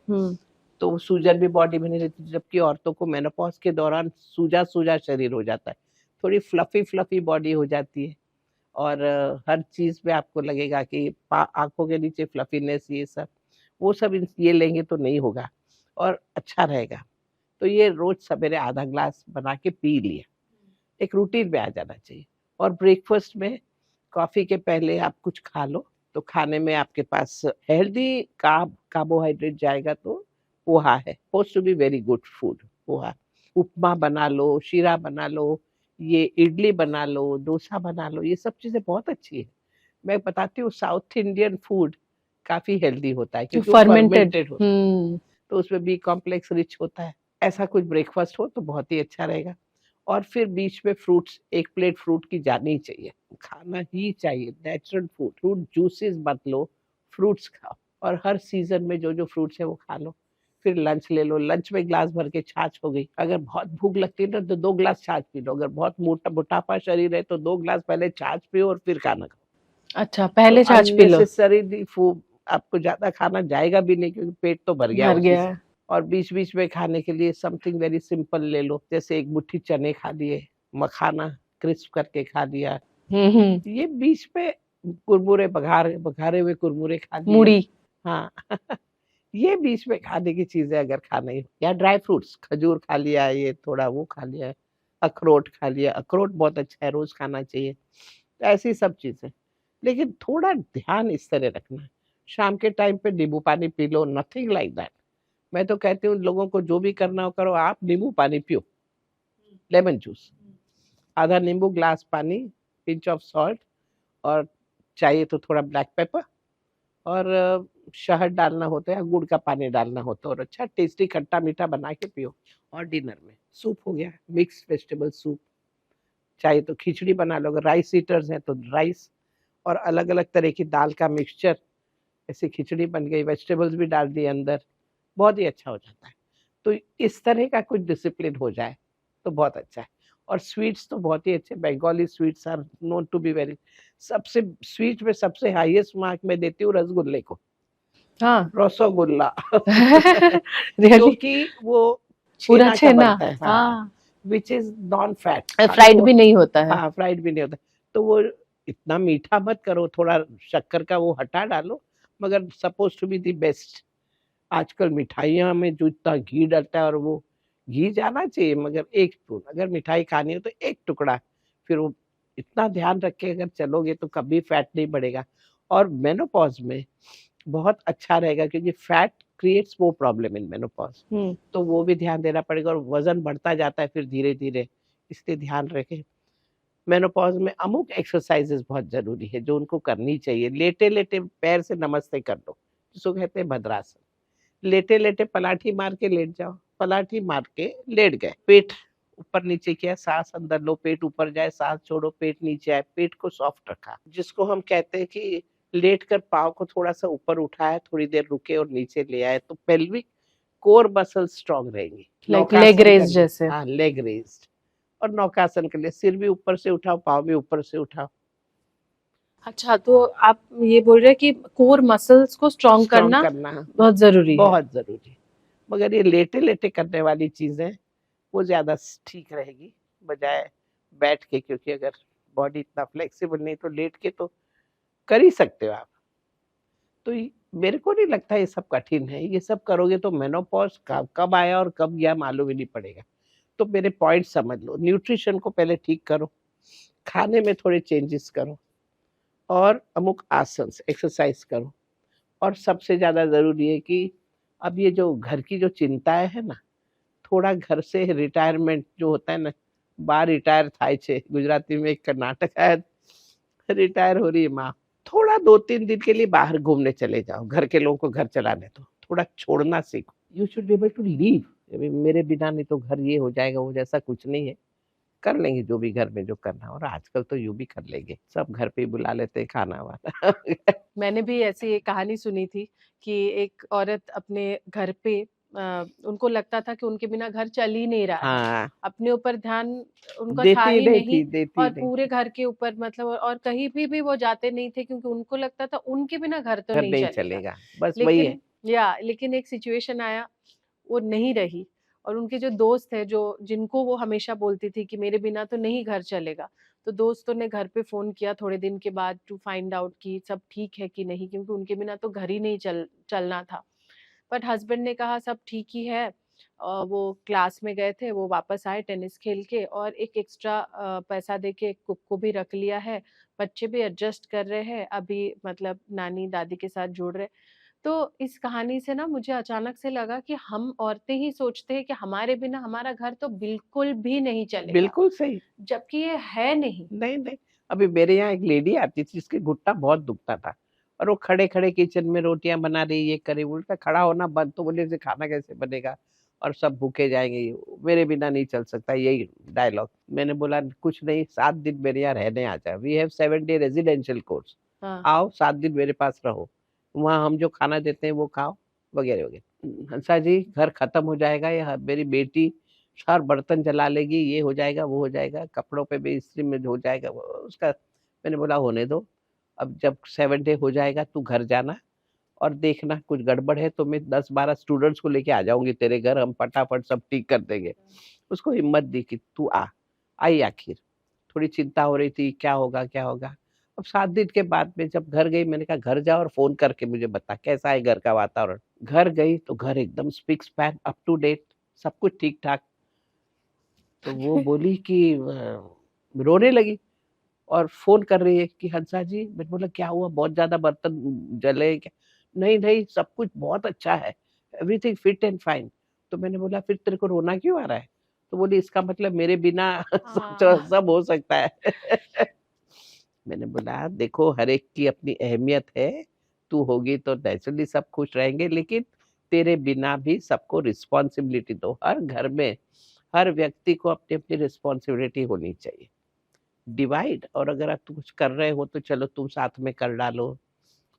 तो सूजन भी बॉडी में नहीं रहती। जबकि औरतों को मेनोपॉज के दौरान सूजा शरीर हो जाता है, थोड़ी फ्लफी बॉडी हो जाती है, और हर चीज में आपको लगेगा कि आंखों के नीचे फ्लफीनेस, ये सब वो सब ये लेंगे तो नहीं होगा और अच्छा रहेगा। तो ये रोज सवेरे आधा ग्लास बना के पी लिया, एक रूटीन में आ जाना चाहिए। और ब्रेकफास्ट में कॉफी के पहले आप कुछ खा लो, तो खाने में आपके पास हेल्दी कार्बोहाइड्रेट जाएगा। तो पोहा है, post to be very good food. Poha, upma बना लो, शीरा बना लो, ये इडली बना लो, डोसा बना लो, ये सब चीजें बहुत अच्छी है। मैं बताती हूँ, साउथ इंडियन फूड काफी हेल्दी होता है क्योंकि फर्मेंटेड होता है, तो उसमें बी कॉम्प्लेक्स रिच होता है। ऐसा कुछ ब्रेकफास्ट हो तो बहुत ही अच्छा रहेगा। और फिर बीच में फ्रूट्स, एक प्लेट फ्रूट की जानी ही चाहिए, खाना ही चाहिए। नेचुरल फ्रूट जूसेस मत लो, फ्रूट्स खाओ, और हर सीजन में जो जो फ्रूट्स है वो खा लो। फिर लंच ले लो, लंच में ग्लास भर के छाछ हो गई। अगर बहुत भूख लगती है ना तो 2 ग्लास छाछ पी लो। अगर बहुत मोटापा शरीर है तो 2 ग्लास पहले छाछ पियो और फिर खाना खाओ। अच्छा, पहले छाछ पी लो। अननेसेसरी फूड आपको ज्यादा खाना जाएगा भी नहीं, क्योंकि पेट तो भर गया। और बीच बीच में खाने के लिए समथिंग वेरी सिंपल ले लो, जैसे एक मुट्ठी चने खा लिए, मखाना क्रिस्प करके खा लिया, ये बीच में कुरमुरे, बघारे हुए कुरमुरे खा लिए, मूढ़ी, हाँ ये बीच में खाने की चीजें अगर खाना ही, या ड्राई फ्रूट्स, खजूर खा लिया, ये थोड़ा वो खा लिया, अखरोट खा लिया, अखरोट बहुत अच्छा है, रोज खाना चाहिए। ऐसी सब चीजें, लेकिन थोड़ा ध्यान इस तरह रखना, शाम के टाइम पे नींबू पानी P low, nothing like that. मैं तो कहती हूँ लोगों को जो भी करना हो करो, आप नींबू पानी पियो, लेमन जूस, आधा नींबू, ग्लास पानी, पिंच ऑफ सॉल्ट, और चाहिए तो थोड़ा ब्लैक पेपर, और शहद डालना होता है, गुड़ का पानी डालना होता है, और अच्छा टेस्टी खट्टा मीठा बना के पियो। और डिनर में सूप हो गया, मिक्स वेजिटेबल सूप, चाहे तो खिचड़ी बना लो, अगर राइस ईटर्स हैं तो राइस, और अलग अलग तरह की दाल का मिक्सचर, ऐसी खिचड़ी बन गई, वेजिटेबल्स भी डाल दिए अंदर, बहुत ही अच्छा हो जाता है। तो इस तरह का कुछ डिसिप्लिन हो जाए तो बहुत अच्छा है। और स्वीट्स तो बहुत ही अच्छे, Bengali sweets are known to be very, सबसे स्वीट में सबसे हाईएस्ट मार्क मैं देती हूँ रसगुल्ले को, हाँ रसगुल्ला क्योंकि वो पूरा छेना बनता है, हाँ, which is non fat, fried भी नहीं होता है। हाँ, फ्राइड भी नहीं होता, तो वो इतना मीठा मत करो, थोड़ा शक्कर का वो हटा डालो, मगर suppose to be the best. आजकल मिठाइयाँ में जो इतना घी डलता है, और वो घी जाना चाहिए, मगर एक स्पून, अगर मिठाई खानी हो तो एक टुकड़ा, फिर वो इतना ध्यान रख के अगर चलोगे तो कभी फैट नहीं बढ़ेगा। और मेनोपॉज में बहुत अच्छा रहेगा, क्योंकि फैट क्रिएट्स वो प्रॉब्लम इन मेनोपॉज, तो वो भी ध्यान देना पड़ेगा, और वजन बढ़ता जाता है फिर धीरे धीरे, इसलिए ध्यान रखें। मेनोपॉज में अमुक एक्सरसाइजेस बहुत जरूरी है जो उनको करनी चाहिए। लेटे लेटे पैर से नमस्ते कर दो, जिसको कहते हैं भद्रासन। लेटे लेटे पलाठी मार के लेट जाओ, पलाठी मार के लेट गए, पेट ऊपर नीचे किया, सांस अंदर लो, पेट ऊपर जाए, सांस छोड़ो, पेट नीचे आए, पेट को सॉफ्ट रखा, जिसको हम कहते हैं कि लेट कर पाँव को थोड़ा सा ऊपर उठाया, थोड़ी देर रुके और नीचे ले आए, तो पेल्विक कोर मसल स्ट्रांग रहेंगी, लेग रेज जैसे। हाँ, लेग रेज्ड। और नौकासन के लिए सिर भी ऊपर से उठाओ, पाँव भी ऊपर से उठाओ। अच्छा, तो आप ये बोल रहे हैं कि कोर मसल्स को स्ट्रॉन्ग करना बहुत जरूरी है, बहुत जरूरी। मगर ये लेटे लेटे करने वाली चीजें वो ज्यादा ठीक रहेगी बजाय बैठ के, क्योंकि अगर बॉडी इतना फ्लेक्सिबल नहीं, तो लेट के तो कर ही सकते हो आप। तो मेरे को नहीं लगता ये सब कठिन है, ये सब करोगे तो मेनोपॉज कब आया और कब गया मालूम ही नहीं पड़ेगा। तो मेरे पॉइंट समझ लो, न्यूट्रिशन को पहले ठीक करो, खाने में थोड़े चेंजेस करो, और अमुक आसन एक्सरसाइज करो, और सबसे ज्यादा जरूरी है कि अब ये जो घर की जो चिंताएं है ना, थोड़ा घर से रिटायरमेंट जो होता है ना, बार रिटायर थाय छे, गुजराती में एक नाटक है, रिटायर हो रही है माँ, थोड़ा 2-3 दिन के लिए बाहर घूमने चले जाओ, घर के लोगों को घर चलाने दो, थोड़ा छोड़ना सीखो। You should be able to leave. मेरे बिना नहीं तो घर ये हो जाएगा, वो जैसा कुछ नहीं है, कर लेंगे जो भी घर में जो करना, और आजकल तो यूं भी कर लेंगे, सब घर पे ही बुला लेते हैं खाना वाना। मैंने भी ऐसी एक कहानी सुनी थी कि एक औरत अपने घर पे उनको लगता था कि उनके बिना घर चल ही नहीं रहा है, हाँ, अपने ऊपर ध्यान उनका था देती ही नहीं नहीं, थी, देती और नहीं, पूरे घर के ऊपर मतलब, और कहीं भी वो जाते नहीं थे क्योंकि उनको लगता था उनके बिना घर तो घर नहीं नहीं चलेगा। चलेगा, बस वही है। लेकिन एक सिचुएशन आया, वो नहीं रही, और उनके जो दोस्त है, जो जिनको वो हमेशा बोलती थी कि मेरे बिना तो नहीं घर चलेगा, तो दोस्तों ने घर पे फोन किया थोड़े दिन के बाद टू फाइंड आउट कि सब ठीक है कि नहीं, क्योंकि उनके बिना तो घर ही नहीं चलना था। बट हस्बैंड ने कहा सब ठीक ही है। वो क्लास में गए थे, वो वापस आए टेनिस खेल के, और एक एक्स्ट्रा पैसा देके कुक को भी रख लिया है, बच्चे भी एडजस्ट कर रहे हैं अभी, मतलब नानी दादी के साथ जुड़ रहे। तो इस कहानी से ना मुझे अचानक से लगा कि हम औरतें ही सोचते हैं कि हमारे बिना हमारा घर तो बिल्कुल भी नहीं चलेगा, बिल्कुल सही। जबकि ये है नहीं। नहीं नहीं, अभी मेरे यहाँ एक लेडी आती थी, जिसके घुटना बहुत दुखता था, और वो खड़े खड़े किचन में रोटियां बना रही, ये करे, उल्टा खड़ा होना बंद, तो बोले खाना कैसे बनेगा और सब भूखे जाएंगे, मेरे बिना नहीं चल सकता, यही डायलॉग। मैंने बोला कुछ नहीं, 7 दिन मेरे यहाँ रहने आ जाओ, we have 7 day residential course, हाँ। आओ 7 दिन मेरे पास रहो, वहाँ हम जो खाना देते हैं वो खाओ, वगैरह वगैरह। हंसा जी घर खत्म हो जाएगा, या मेरी बेटी हर बर्तन जला लेगी, ये हो जाएगा, वो हो जाएगा, कपड़ों पे भी इस्त्री में हो जाएगा उसका। मैंने बोला होने दो, अब जब 7 डे हो जाएगा तू घर जाना, और देखना कुछ गड़बड़ है तो मैं 10-12 स्टूडेंट्स को लेके आ जाऊंगी तेरे घर, हम फटाफट सब ठीक कर देंगे। उसको हिम्मत दी कि तू आई आखिर। थोड़ी चिंता हो रही थी क्या होगा क्या होगा। अब 7 दिन के बाद में जब घर गई, मैंने कहा घर जा और फोन करके मुझे बता कैसा है घर का वातावरण। घर गई तो घर एकदम spick span up to date, सब कुछ ठीक ठाक। तो वो बोली कि रोने लगी और फोन कर रही है कि हंसा जी। मैंने बोला क्या हुआ, बहुत ज्यादा बर्तन जले क्या? नहीं नहीं, सब कुछ बहुत अच्छा है, एवरीथिंग फिट एंड फाइन। तो मैंने बोला फिर तेरे को रोना क्यों आ रहा है? तो बोली इसका मतलब मेरे बिना सब हो सकता है। मैंने बोला देखो हर एक की अपनी अहमियत है, तू होगी तो नेचुरली सब खुश रहेंगे, लेकिन तेरे बिना भी सबको रिस्पॉन्सिबिलिटी दो। हर घर में हर व्यक्ति को अपनी अपनी रिस्पॉन्सिबिलिटी होनी चाहिए, डिवाइड। और अगर आप कुछ कर रहे हो तो चलो तुम साथ में कर डालो,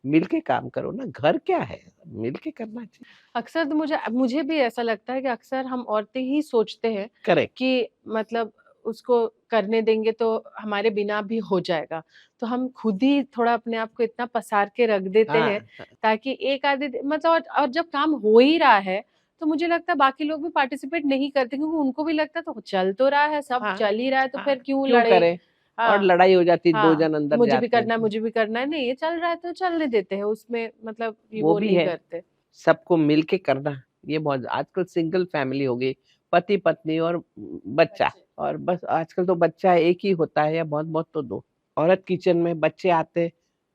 मिल के काम करो ना, घर क्या है, मिल के करना चाहिए। अक्सर तो मुझे भी ऐसा लगता है कि अक्सर हम औरतें ही सोचते हैं करेक्ट। कि मतलब उसको करने देंगे तो हमारे बिना भी हो जाएगा, तो हम खुद ही थोड़ा अपने आप को इतना पसार के रख देते हैं हाँ ताकि एक आधे मतलब, और जब काम हो ही रहा है तो मुझे लगता है बाकी लोग भी पार्टिसिपेट नहीं करते, क्योंकि उनको भी लगता है तो चल तो रहा है, सब हाँ चल ही रहा है, तो हाँ, फिर क्यों क्यों लड़े। करे। और हाँ। लड़ाई हो जाती, 2 हाँ, जन अंदर मुझे भी जाते करना है, हैं। मुझे भी करना है, नहीं ये चल रहा है तो चलने देते हैं, उसमें मतलब ये वो वो भी नहीं है, करते। सबको मिल के करना। ये बहुत, आजकल सिंगल फैमिली हो गई, पति पत्नी और बच्चा, और बस आजकल तो बच्चा एक ही होता है, या बहुत बहुत तो 2। औरत किचन में, बच्चे आते,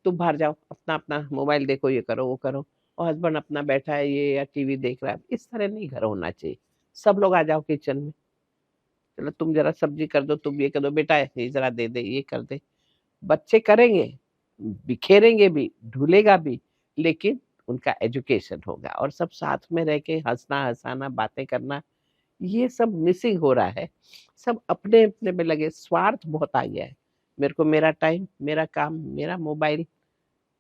तुम बाहर जाओ अपना अपना मोबाइल देखो, ये करो वो करो, और हस्बैंड अपना बैठा है ये या टीवी देख रहा है। इस तरह नहीं घर होना चाहिए, सब लोग आ जाओ किचन में, चलो तुम जरा सब्जी कर दो, तुम ये कर दो, बेटा ये जरा दे दे, ये कर दे। बच्चे करेंगे, बिखेरेंगे भी, ढूलेगा भी, लेकिन उनका एजुकेशन होगा, और सब साथ में रह के हंसना हंसाना बातें करना, ये सब मिसिंग हो रहा है। सब अपने अपने में लगे, स्वार्थ बहुत आ गया है। मेरे को मेरा टाइम, मेरा काम, मेरा मोबाइल,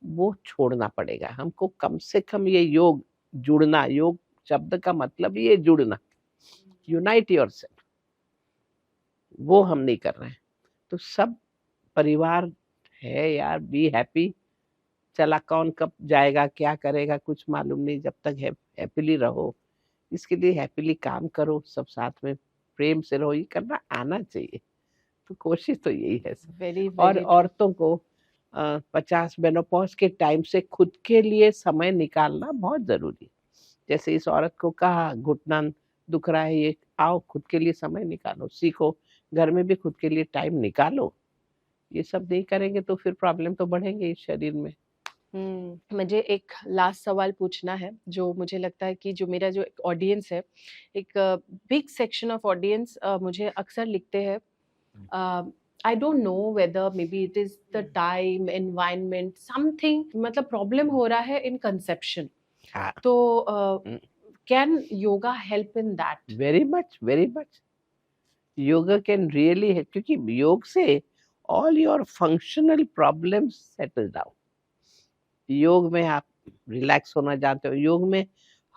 वो छोड़ना पड़ेगा हमको। कम से कम ये योग, जुड़ना, योग शब्द का मतलब ये जुड़ना, यूनाइट योरसेल्फ, वो हम नहीं कर रहे हैं। तो सब परिवार है यार, बी हैप्पी। चला कौन कब जाएगा क्या करेगा कुछ मालूम नहीं, जब तक हैप्पीली रहो, इसके लिए हैप्पीली काम करो, सब साथ में प्रेम से रहो, ये करना आना चाहिए। तो कोशिश तो यही है सब। वेरी और वेरी औरतों को 50 मेनोपॉज के टाइम से खुद के लिए समय निकालना बहुत जरूरी। जैसे इस औरत को कहा घुटना दुख रहा है, ये आओ खुद के लिए समय निकालो, सीखो, घर में भी खुद के लिए टाइम निकालो। ये सब नहीं करेंगे तो फिर प्रॉब्लम तो बढ़ेंगे इस शरीर में। मुझे एक लास्ट सवाल पूछना है, जो मुझे लगता है कि जो मेरा जो ऑडियंस है, एक बिग सेक्शन ऑफ ऑडियंस मुझे अक्सर लिखते हैं, I don't know whether may be it is the time, environment, something, मतलब प्रॉब्लम हो रहा है इन कंसेप्शन, तो can yoga help in that? Very much, very much. Yoga can really help, क्योंकि योग से all your functional problems settle down. योग में आप रिलैक्स होना जानते हो, योग में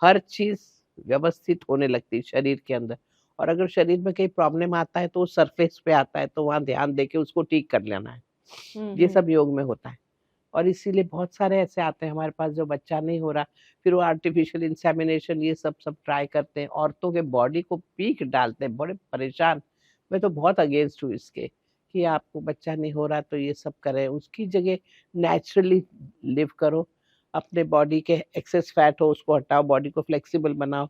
हर चीज व्यवस्थित होने लगती है शरीर के अंदर। और अगर शरीर में कहीं प्रॉब्लम आता है तो वो सरफेस पे आता है, तो वहां ध्यान देके उसको ठीक कर लेना है। ये सब योग में होता है। और इसीलिए बहुत सारे ऐसे आते हैं हमारे पास जो बच्चा नहीं हो रहा, फिर वो आर्टिफिशियल इंसेमिनेशन ये सब ट्राई करते हैं, औरतों के बॉडी को पीक डालते हैं, बड़े परेशान। मैं तो बहुत अगेंस्ट हूँ इसके, कि आपको बच्चा नहीं हो रहा तो ये सब करें, उसकी जगह नेचुरली लिव करो। अपने बॉडी के एक्सेस फैट हो उसको हटाओ, बॉडी को फ्लेक्सिबल बनाओ,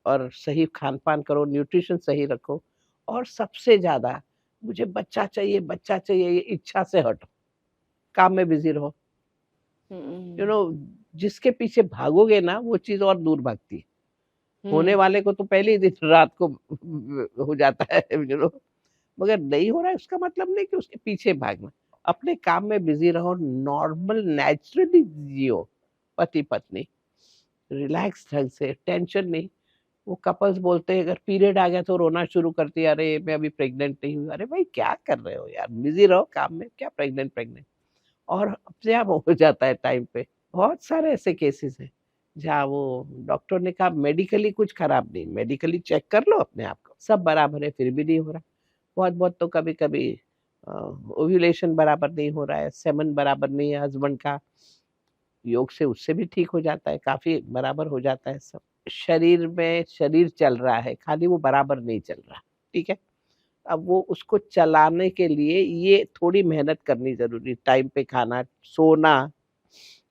और सही खान पान करो, न्यूट्रिशन सही रखो। और सबसे ज्यादा मुझे बच्चा चाहिए, बच्चा चाहिए, ये इच्छा से हटो, काम में बिजी रहो। यू नो, जिसके पीछे भागोगे ना वो चीज और दूर भागती है। होने वाले को तो पहले ही दिन रात को हो जाता है, यू नो, मगर नहीं हो रहा है उसका मतलब नहीं कि उसके पीछे भागना। अपने काम में बिजी रहो, नॉर्मल नेचुरली जियो, पति पत्नी, रिलैक्स ढंग से, टेंशन नहीं। वो कपल्स बोलते हैं अगर पीरियड आ गया तो रोना शुरू करती है, अरे मैं अभी प्रेग्नेंट नहीं हूँ। अरे भाई क्या कर रहे हो यार, बिजी रहो काम में, क्या प्रेग्नेंट प्रेग्नेंट। और अपने आप हो जाता है टाइम पे। बहुत सारे ऐसे केसेस हैं जहाँ वो डॉक्टर ने कहा मेडिकली कुछ खराब नहीं, मेडिकली चेक कर लो अपने आप को, सब बराबर है, फिर भी नहीं हो रहा। बहुत बहुत तो कभी कभी ओव्यूलेशन बराबर नहीं हो रहा है, सेमन बराबर नहीं है हस्बैंड का, योग से उससे भी ठीक हो जाता है, काफी बराबर हो जाता है सब। शरीर में शरीर चल रहा है, खाली वो बराबर नहीं चल रहा, ठीक है। अब वो उसको चलाने के लिए ये थोड़ी मेहनत करनी जरूरी, टाइम पे खाना, सोना,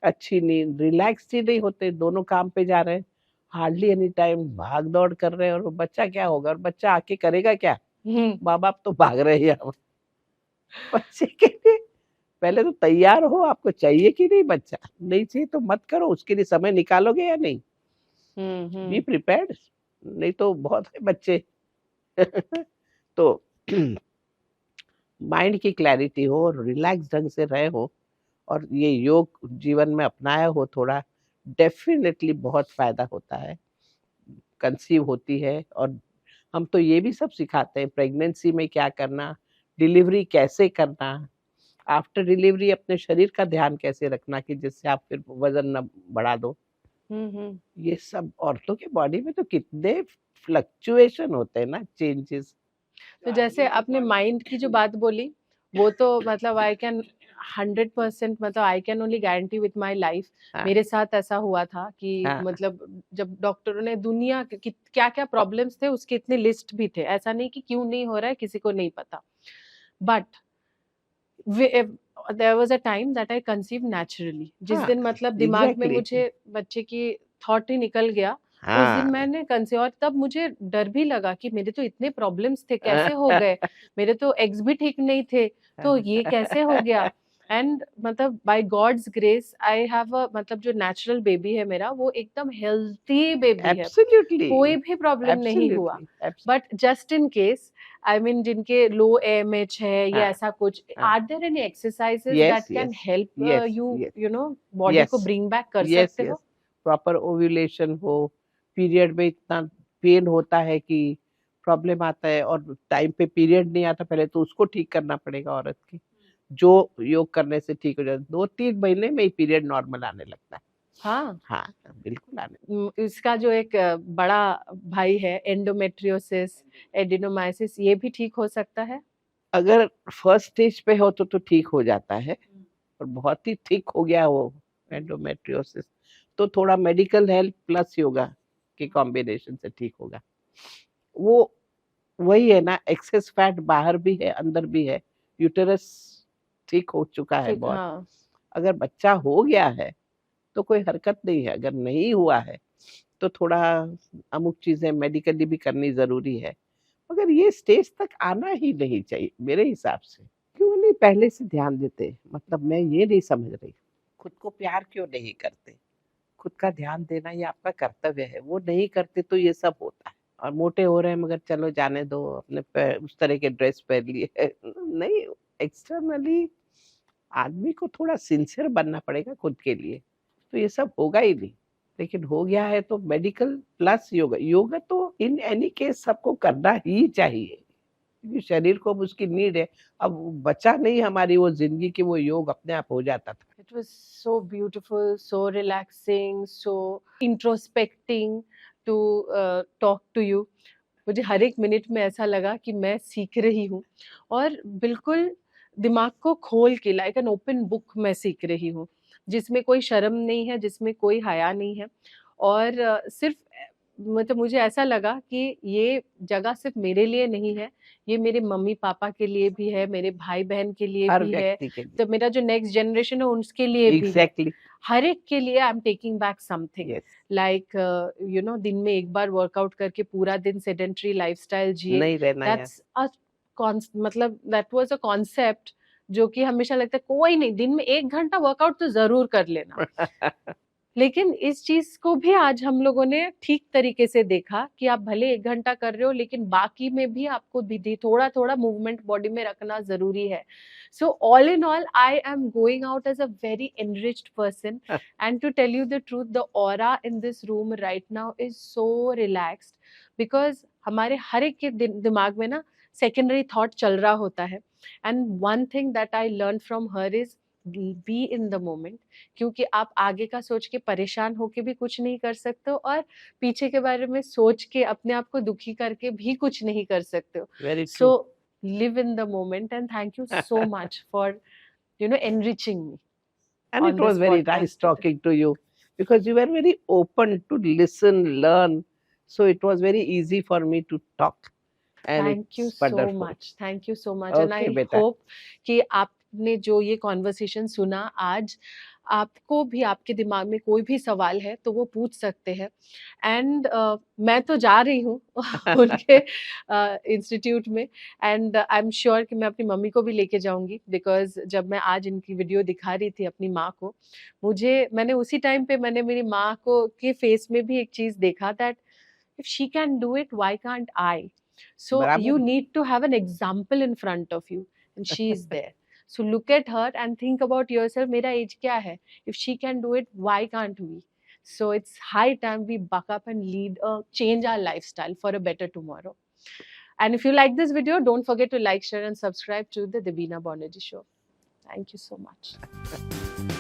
अच्छी नींद, रिलैक्स ही नहीं होते, दोनों काम पे जा रहे हैं, हार्डली एनी टाइम भाग दौड़ कर रहे हैं। और बच्चा क्या होगा, और बच्चा आके करेगा क्या, माँ बाप तो भाग रहे हैं यहाँ। बच्चे के लिए पहले तो तैयार हो, आपको चाहिए कि नहीं बच्चा, नहीं चाहिए तो मत करो, उसके लिए समय निकालोगे या नहीं, बी प्रिपेयर्ड, नहीं तो बहुत है बच्चे। तो माइंड की क्लैरिटी हो और रिलैक्स ढंग से रहे हो, और ये योग जीवन में अपनाया हो थोड़ा, डेफिनेटली बहुत फायदा होता है। कंसीव होती है, और हम तो ये भी सब सिखाते हैं प्रेगनेंसी में क्या करना, डिलीवरी कैसे करना, आफ्टर डिलीवरी अपने शरीर का ध्यान कैसे रखना कि जिससे आप फिर वजन न बढ़ा दो। ये सब औरतों के बॉडी में तो कितने फ्लक्चुएशन होते हैं ना, चेंजेस। तो जैसे आपने माइंड की जो बात बोली, वो तो मतलब आई कैन 100%, मतलब I can only guarantee with my life. मेरे साथ ऐसा हुआ था कि मतलब जब डॉक्टरों ने दुनिया के क्या क्या प्रॉब्लम्स थे उसके इतने लिस्ट भी थे, ऐसा नहीं कि क्यों नहीं हो रहा है किसी को नहीं पता, but there was a time that I conceive naturally. जिस दिन मतलब दिमाग में मुझे बच्चे की थॉट ही निकल गया, उस दिन मैंने कंसीव, और तब मुझे डर भी लगा कि मेरे तो इतने प्रॉब्लम्स थे, कैसे हो गए, मेरे तो एग्स भी ठीक नहीं थे, तो ये कैसे हो गया। एंड मतलब by God's grace I have a, मतलब जो नेचुरल बेबी है मेरा, वो एकदम हेल्थी बेबी है, कोई भी प्रॉब्लम नहीं हुआ। But just in case, I mean जिनके लो AMH है या ऐसा कुछ, are there any exercises that can help you know body को ब्रिंग बैक कर सकते हो? प्रॉपर ओव्यूलेशन हो, पीरियड में इतना पेन होता है कि प्रॉब्लम आता है, और टाइम पे पीरियड नहीं आता, पहले तो उसको ठीक करना पड़ेगा औरत की, जो योग करने से ठीक हो जाता है। 2-3 महीने में ही पीरियड नॉर्मल आने लगता है। हाँ बिल्कुल आने। इसका जो एक बड़ा भाई है एंडोमेट्रियोसिस, एडिनोमाइसिस, ये भी ठीक हो सकता है? अगर फर्स्ट स्टेज पे हो तो ठीक हो जाता है, और बहुत ही ठीक हो गया वो एंडोमेट्रियोसिस तो थोड़ा मेडिकल हेल्प प्लस योगा के कॉम्बिनेशन से ठीक होगा। वो वही है ना, एक्सेस फैट बाहर भी है अंदर भी है, यूटेरस ठीक हो चुका है ठीक, बहुत। हाँ। अगर बच्चा हो गया है तो कोई हरकत नहीं है, अगर नहीं हुआ है तो थोड़ा अमुक चीजें मेडिकली भी करनी जरूरी है, मगर ये स्टेज तक आना ही नहीं चाहिए मेरे हिसाब से। क्यों नहीं पहले से ध्यान देते, मतलब मैं ये नहीं समझ रही, खुद को प्यार क्यों नहीं करते? खुद का ध्यान देना ये आपका कर्तव्य है, वो नहीं करते तो ये सब होता है। और मोटे हो रहे हैं मगर चलो जाने दो, अपने उस तरह के ड्रेस पहन लिए नहीं, एक्सटर्नली आदमी को थोड़ा सिंसियर बनना पड़ेगा खुद के लिए, तो ये सब होगा ही नहीं। लेकिन हो गया है तो मेडिकल प्लस योगा, योगा तो इन एनी केस सबको करना ही चाहिए, क्योंकि शरीर को अब उसकी नीड है। अब बचा नहीं हमारी वो जिंदगी की वो योग अपने आप हो जाता था। It was so beautiful, so relaxing, so introspecting to talk to you. मुझे हर एक मिनट में ऐसा लगा कि मैं सीख रही हूँ और बिल्कुल दिमाग को खोल के लाइक एन ओपन बुक मैं सीख रही हूँ, जिसमें कोई शर्म नहीं है, जिसमें कोई हया नहीं है। और सिर्फ मतलब मुझे ऐसा लगा कि ये जगह सिर्फ मेरे लिए नहीं है, ये मेरे मम्मी पापा के लिए भी है, मेरे भाई बहन के लिए हर भी है, व्यक्ति के लिए, तो मेरा जो नेक्स्ट जनरेशन है उसके लिए भी है। एग्जैक्टली, हर एक के लिए I am taking back something. Yes, like you know, दिन में एक बार वर्कआउट करके पूरा दिन सेडेंटरी लाइफस्टाइल जिए, नहीं रहना है। दैट्स अ मतलब दैट वाज अ कॉन्सेप्ट जो कि हमेशा लगता है कोई नहीं, दिन में 1 घंटा वर्कआउट तो जरूर कर लेना। लेकिन इस चीज को भी आज हम लोगों ने ठीक तरीके से देखा कि आप भले 1 घंटा कर रहे हो, लेकिन बाकी में भी आपको भी थोड़ा थोड़ा मूवमेंट बॉडी में रखना जरूरी है। So all in all I am going out as a very enriched person, and to tell you the truth, the aura in this room right now is so relaxed, because हमारे हर एक के दिमाग में ना सेकेंडरी थॉट चल रहा होता है। And one thing that I learn from her is be in the moment, क्योंकि आप आगे का सोच के परेशान होके भी कुछ नहीं कर सकते हो, और पीछे के बारे में सोच के अपने आप को दुखी करके भी कुछ नहीं कर सकते हो। Very so true, live in the moment, and thank you so much for you know enriching me and on it was this very podcast nice today. talking to you because you were very open to listen, learn, so it was very easy for me to talk, and thank you it's so wonderful. Much, thank you so much, and Okay, I beta. Hope कि आपने जो ये कॉन्वर्सेशन सुना आज, आपको भी आपके दिमाग में कोई भी सवाल है तो वो पूछ सकते हैं। एंड मैं तो जा रही हूँ उनके इंस्टीट्यूट में, एंड आई एम श्योर कि मैं अपनी मम्मी को भी लेके जाऊंगी, बिकॉज जब मैं आज इनकी वीडियो दिखा रही थी अपनी माँ को, मैंने उसी टाइम पे मैंने मेरी माँ को के फेस में भी एक चीज देखा, that if she can do it, why can't I? So बराबर, you need to have an example in front of you, and she is there. So look at her and think about yourself, मेरा age क्या है? If she can do it, why can't we? So it's high time we buck up and change our lifestyle for a better tomorrow. And if you like this video, don't forget to like, share and subscribe to the Debina Banerjee Show. Thank you so much.